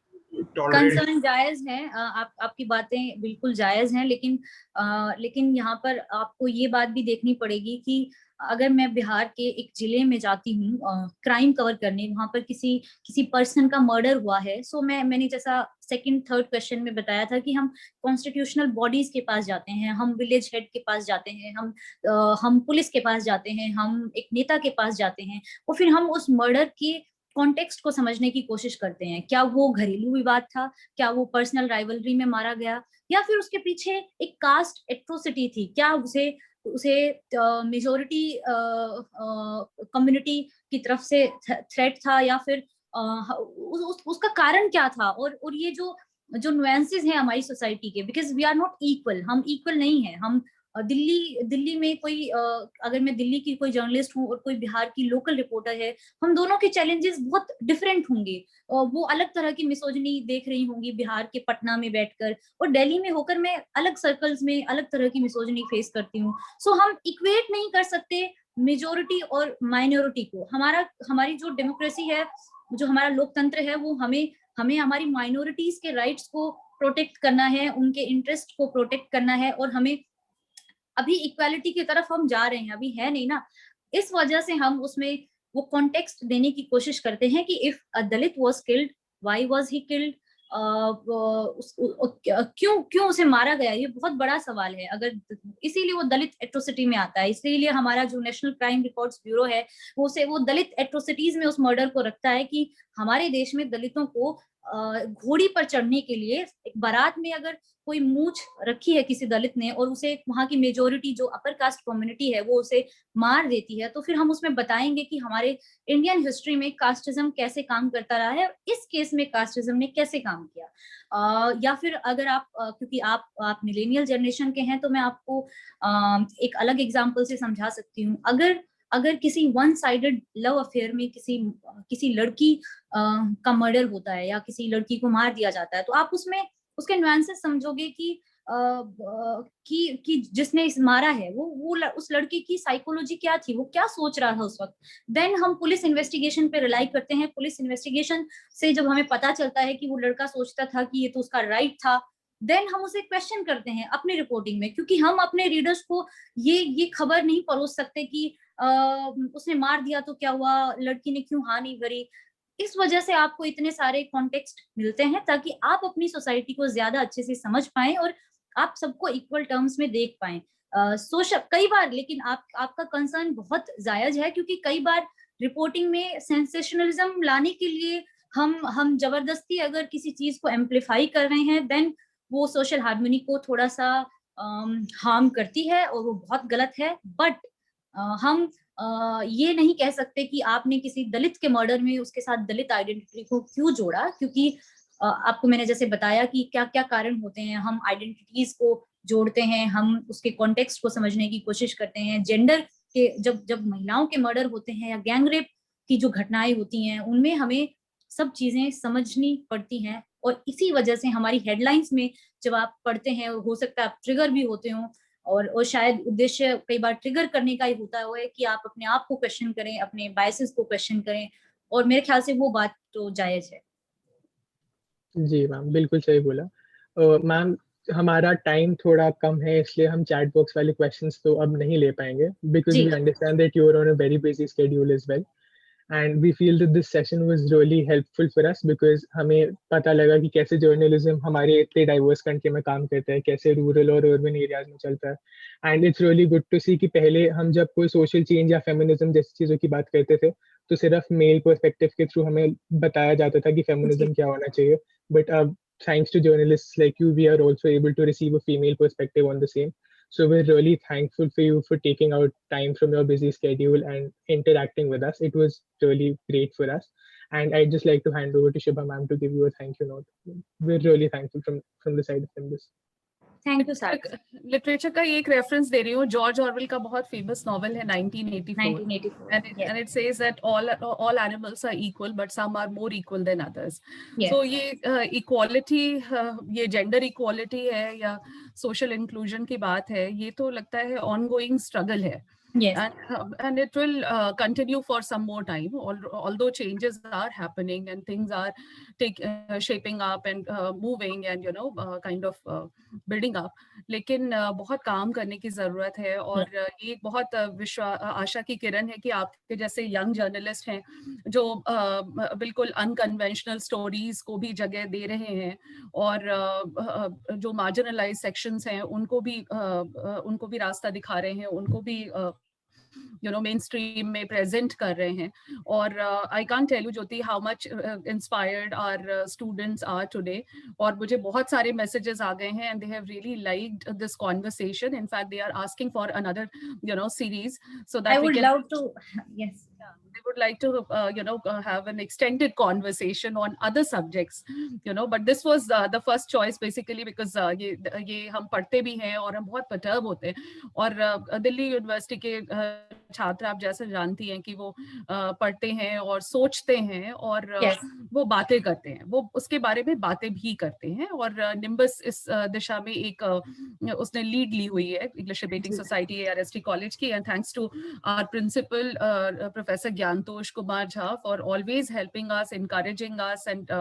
tolerate? Concern जायज है, आपकी बातें बिल्कुल जायज हैं, लेकिन यहाँ पर आपको ये बात भी देखनी पड़ेगी कि अगर मैं बिहार के एक जिले में जाती हूँ क्राइम कवर करने, वहां पर किसी पर्सन का मर्डर हुआ है, सो मैंने जैसा सेकंड थर्ड क्वेश्चन में बताया था कि हम कॉन्स्टिट्यूशनल बॉडीज के पास जाते हैं, हम विलेज हेड के पास जाते हैं, हम पुलिस के पास जाते हैं, हम एक नेता के पास जाते हैं, और फिर हम उस मर्डर के कॉन्टेक्स्ट को समझने की कोशिश करते हैं। क्या वो घरेलू विवाद था, क्या वो पर्सनल राइवलरी में मारा गया, या फिर उसके पीछे एक कास्ट एट्रोसिटी थी, क्या उसे मेजोरिटी कम्युनिटी की तरफ से थ्रेट था, या फिर उसका कारण क्या था। और ये जो नुएंसेस हैं हमारी सोसाइटी के, because we are not equal, हम इक्वल नहीं है। हम दिल्ली में कोई अगर मैं दिल्ली की कोई जर्नलिस्ट हूँ और कोई बिहार की लोकल रिपोर्टर है, हम दोनों के चैलेंजेस बहुत डिफरेंट होंगे। वो अलग तरह की मिसोजिनी देख रही होंगी बिहार के पटना में बैठकर, और दिल्ली में होकर मैं अलग सर्कल्स में अलग तरह की मिसोजिनी फेस करती हूँ। सो हम इक्वेट नहीं कर सकते मेजोरिटी और माइनॉरिटी को। हमारी जो डेमोक्रेसी है, जो हमारा लोकतंत्र है, वो हमें हमारी माइनॉरिटीज के राइट्स को प्रोटेक्ट करना है, उनके इंटरेस्ट को प्रोटेक्ट करना है, और हमें अभी इक्वालिटी की तरफ हम जा रहे हैं, अभी है नहीं ना। इस वजह से हम उसमें वो कॉन्टेक्स्ट देने की कोशिश करते हैं कि if a Dalit was killed, why was he killed, क्यों उसे मारा गया, ये बहुत बड़ा सवाल है। अगर इसीलिए वो दलित एट्रोसिटी में आता है, इसीलिए हमारा जो नेशनल क्राइम रिकॉर्ड्स ब्यूरो है वो दलित एट्रोसिटीज में उस मर्डर को रखता है कि हमारे देश में दलितों को घोड़ी पर चढ़ने के लिए एक बारात में अगर कोई मूंछ रखी है किसी दलित ने और उसे वहां की मेजोरिटी जो अपर कास्ट कम्युनिटी है वो उसे मार देती है, तो फिर हम उसमें बताएंगे कि हमारे इंडियन हिस्ट्री में कास्टिज्म कैसे काम करता रहा है, इस केस में कास्टिज्म ने कैसे काम किया। या फिर अगर आप क्योंकि आप मिलेनियल जनरेशन के हैं, तो मैं आपको एक अलग एग्जाम्पल से समझा सकती हूँ। अगर किसी वन साइडेड लव अफेयर में किसी लड़की का मर्डर होता है या किसी लड़की को मार दिया जाता है, तो आप उसमें उसके नुएंसेस समझोगे कि जिसने इस मारा है वो उस लड़की की साइकोलॉजी क्या थी, वो क्या सोच रहा था उस वक्त। देन हम पुलिस इन्वेस्टिगेशन पे रिलाई करते हैं। पुलिस इन्वेस्टिगेशन से जब हमें पता चलता है कि वो लड़का सोचता था कि ये तो उसका राइट था, देन हम उसे क्वेश्चन करते हैं अपनी रिपोर्टिंग में, क्योंकि हम अपने रीडर्स को ये खबर नहीं परोस सकते कि उसने मार दिया तो क्या हुआ, लड़की ने क्यों हाँ नहीं भरी। इस वजह से आपको इतने सारे कॉन्टेक्स्ट मिलते हैं ताकि आप अपनी सोसाइटी को ज्यादा अच्छे से समझ पाएं और आप सबको इक्वल टर्म्स में देख पाएं। सोशल कई बार, लेकिन आपका कंसर्न बहुत जायज है, क्योंकि कई बार रिपोर्टिंग में सेंसेशनलिज्म लाने के लिए हम जबरदस्ती अगर किसी चीज को एम्पलीफाई कर रहे हैं, देन वो सोशल हार्मनी को थोड़ा सा हार्म करती है और वो बहुत गलत है। बट हम ये नहीं कह सकते कि आपने किसी दलित के मर्डर में उसके साथ दलित आइडेंटिटी को क्यों जोड़ा, क्योंकि आपको मैंने जैसे बताया कि क्या क्या कारण होते हैं, हम आइडेंटिटीज को जोड़ते हैं, हम उसके कॉन्टेक्स्ट को समझने की कोशिश करते हैं। जेंडर के जब महिलाओं के मर्डर होते हैं या गैंग रेप की जो घटनाएं होती हैं, उनमें हमें सब चीजें समझनी पड़ती हैं, और इसी वजह से हमारी हेडलाइंस में जब आप पढ़ते हैं, हो सकता है आप ट्रिगर भी होते हो, और शायद उद्देश्य कई बार ट्रिगर करने का ही होता है कि आप अपने आप को क्वेश्चन करें, अपने बायसेस को क्वेश्चन करें, और मेरे ख्याल से वो बात तो जायज है। जी मैम, बिल्कुल सही बोला। मैम, हमारा टाइम थोड़ा कम है, इसलिए हम चैट बॉक्स वाले क्वेश्चंस तो अब नहीं ले पाएंगे, because we understand that you are on a very busy schedule as well, and we feel that this session was really helpful for us, because हमें पता लगा कि कैसे जर्नलिज्म हमारे इतने डाइवर्स कंट्री में काम करता है, कैसे रूरल और अर्बन एरियाज में चलता है। And it's really good to see कि पहले हम जब कोई सोशल चेंज या फेमिनिज्म जैसी चीज़ों की बात करते थे तो सिर्फ मेल पर्सपेक्टिव के थ्रू हमें बताया जाता था कि फेमिनिज्म क्या होना चाहिए, but thanks to journalists like you, we are also able to receive a female perspective on the same. So we're really thankful for you for taking out time from your busy schedule and interacting with us. It was really great for us. And I'd just like to hand over to Shubha ma'am to give you a thank you note. We're really thankful from the side of Nimbus. Thank you sir. Literature का एक reference दे रही हूँ, George Orwell का बहुत famous novel है 1984 and it says that all animals are equal but some are more equal than others. So ये equality, ये gender equality है या सोशल इंक्लूजन की बात है, ये तो लगता है ऑनगोइंग स्ट्रगल है. Yes. And it will continue for some more time, although changes are happening and things are shaping up and moving and kind of building up. लेकिन बहुत काम करने की जरूरत है, और ये बहुत आशा की किरण है कि आपके जैसे यंग जर्नलिस्ट हैं जो बिल्कुल अनकन्वेंशनल स्टोरीज को भी जगह दे रहे हैं, और जो मार्जिनलाइज सेक्शंस हैं उनको भी रास्ता दिखा रहे हैं, उनको भी मेन स्ट्रीम में प्रेजेंट कर रहे हैं. और I can't tell you Jyoti how much inspired our students are today, और मुझे बहुत सारे मैसेजेस आ गए हैं and they have really liked this conversation. In fact they are asking for another series, so that we can they would like to have an extended conversation on other subjects, but this was the first choice basically because ये हम पढ़ते भी हैं और हम बहुत perturb होते हैं, और दिल्ली यूनिवर्सिटी के छात्र आप जैसे जानती हैं कि वो पढ़ते हैं और सोचते हैं और वो बातें करते हैं, वो उसके बारे में बातें भी करते हैं, और निम्बस इस दिशा में एक उसने लीड ली हुई है, English debating society ARST college की, and thanks to our principal professor Gyantosh Kumar Jha for always helping us, encouraging us, and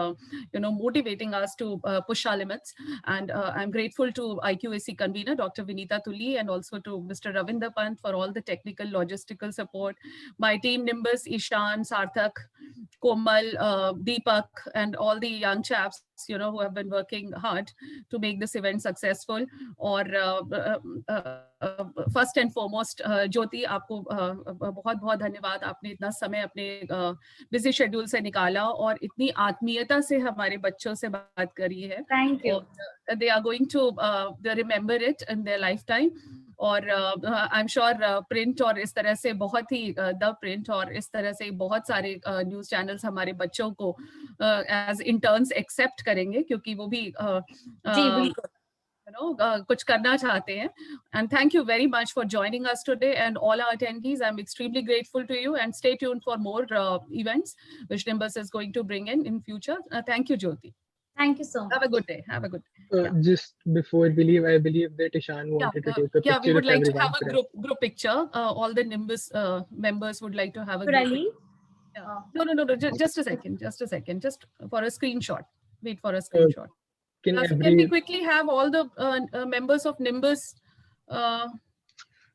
motivating us to push our limits. And I'm grateful to IQAC convener Dr. Vinita Tulli and also to Mr. Ravinder Pant for all the technical logistical support. My team Nimbus, Ishan, Sarthak, Komal, Deepak, and all the young chaps who have been working hard to make this event successful. और first and foremost ज्योति, आपको बहुत बहुत धन्यवाद, आपने इतना समय अपने busy schedule से निकाला और इतनी आत्मीयता से हमारे बच्चों से बात करी है. Thank you. They are going to remember it in their life time, और आई एम श्योर प्रिंट और इस तरह से बहुत ही द प्रिंट और इस तरह से बहुत सारे न्यूज चैनल्स हमारे बच्चों को एज इंटर्न्स एक्सेप्ट करेंगे, क्योंकि वो भी कुछ करना चाहते हैं. And thank you very much for joining us today, and all our attendees. I'm extremely grateful to you, and stay tuned for more events which Nimbus is going to bring in future. Thank you, Jyoti. Thank you so much. Have a good day. Have a good day. Just before we leave, I believe that Ishan wanted to take a picture. Yeah, we would like to have a group picture. All the Nimbus members would like to have a group picture. No. Just a second. Just for a screenshot. Wait for a screenshot. Can we quickly have all the members of Nimbus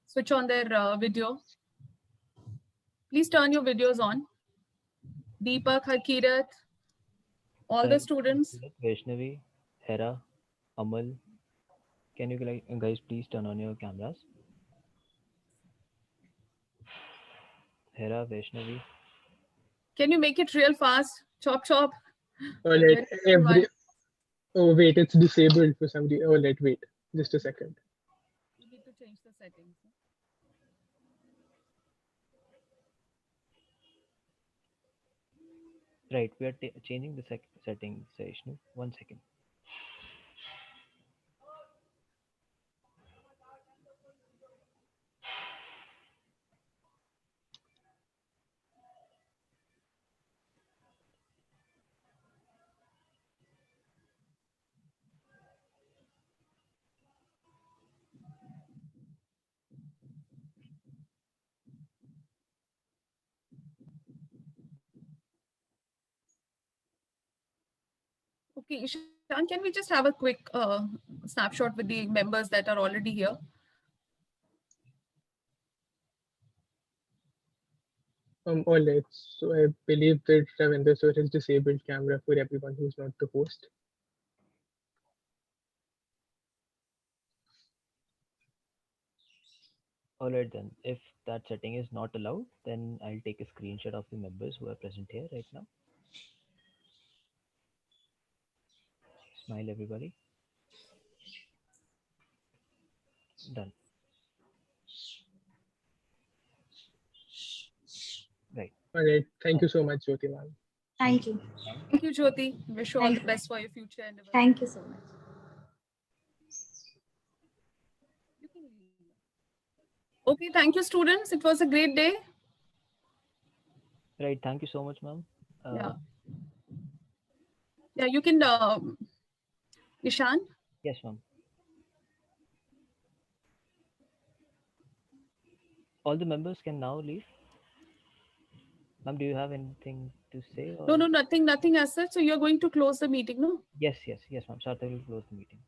switch on their video? Please turn your videos on. Deepak, Harkirat, all the students. Vaishnavi, Hera, Amal, can you guys please turn on your cameras? Hera, Vaishnavi. Can you make it real fast? Chop chop. All right, oh wait, it's disabled for some reason. Oh, wait, just a second. You need to change the settings. Right, we are changing the settings, Vaishnavi. 1 second. Okay, Ishan, can we just have a quick snapshot with the members that are already here? All right, so I believe that Ravinder sir has disabled camera for everyone who's not the host. Alright then, if that setting is not allowed, then I'll take a screenshot of the members who are present here right now. Smile everybody. Done. Right. All right, thank you so much, Jyoti ma'am. Thank you. Thank you, Jyoti. Wish you all the best for your future endeavors. Thank you so much. Okay, thank you, students. It was a great day. Right, thank you so much, ma'am. Yeah, you can, Ishan? Yes, ma'am. All the members can now leave. Ma'am, do you have anything to say? Or... No, nothing as such. So you're going to close the meeting, no? Yes, ma'am. Sarthak will close the meeting.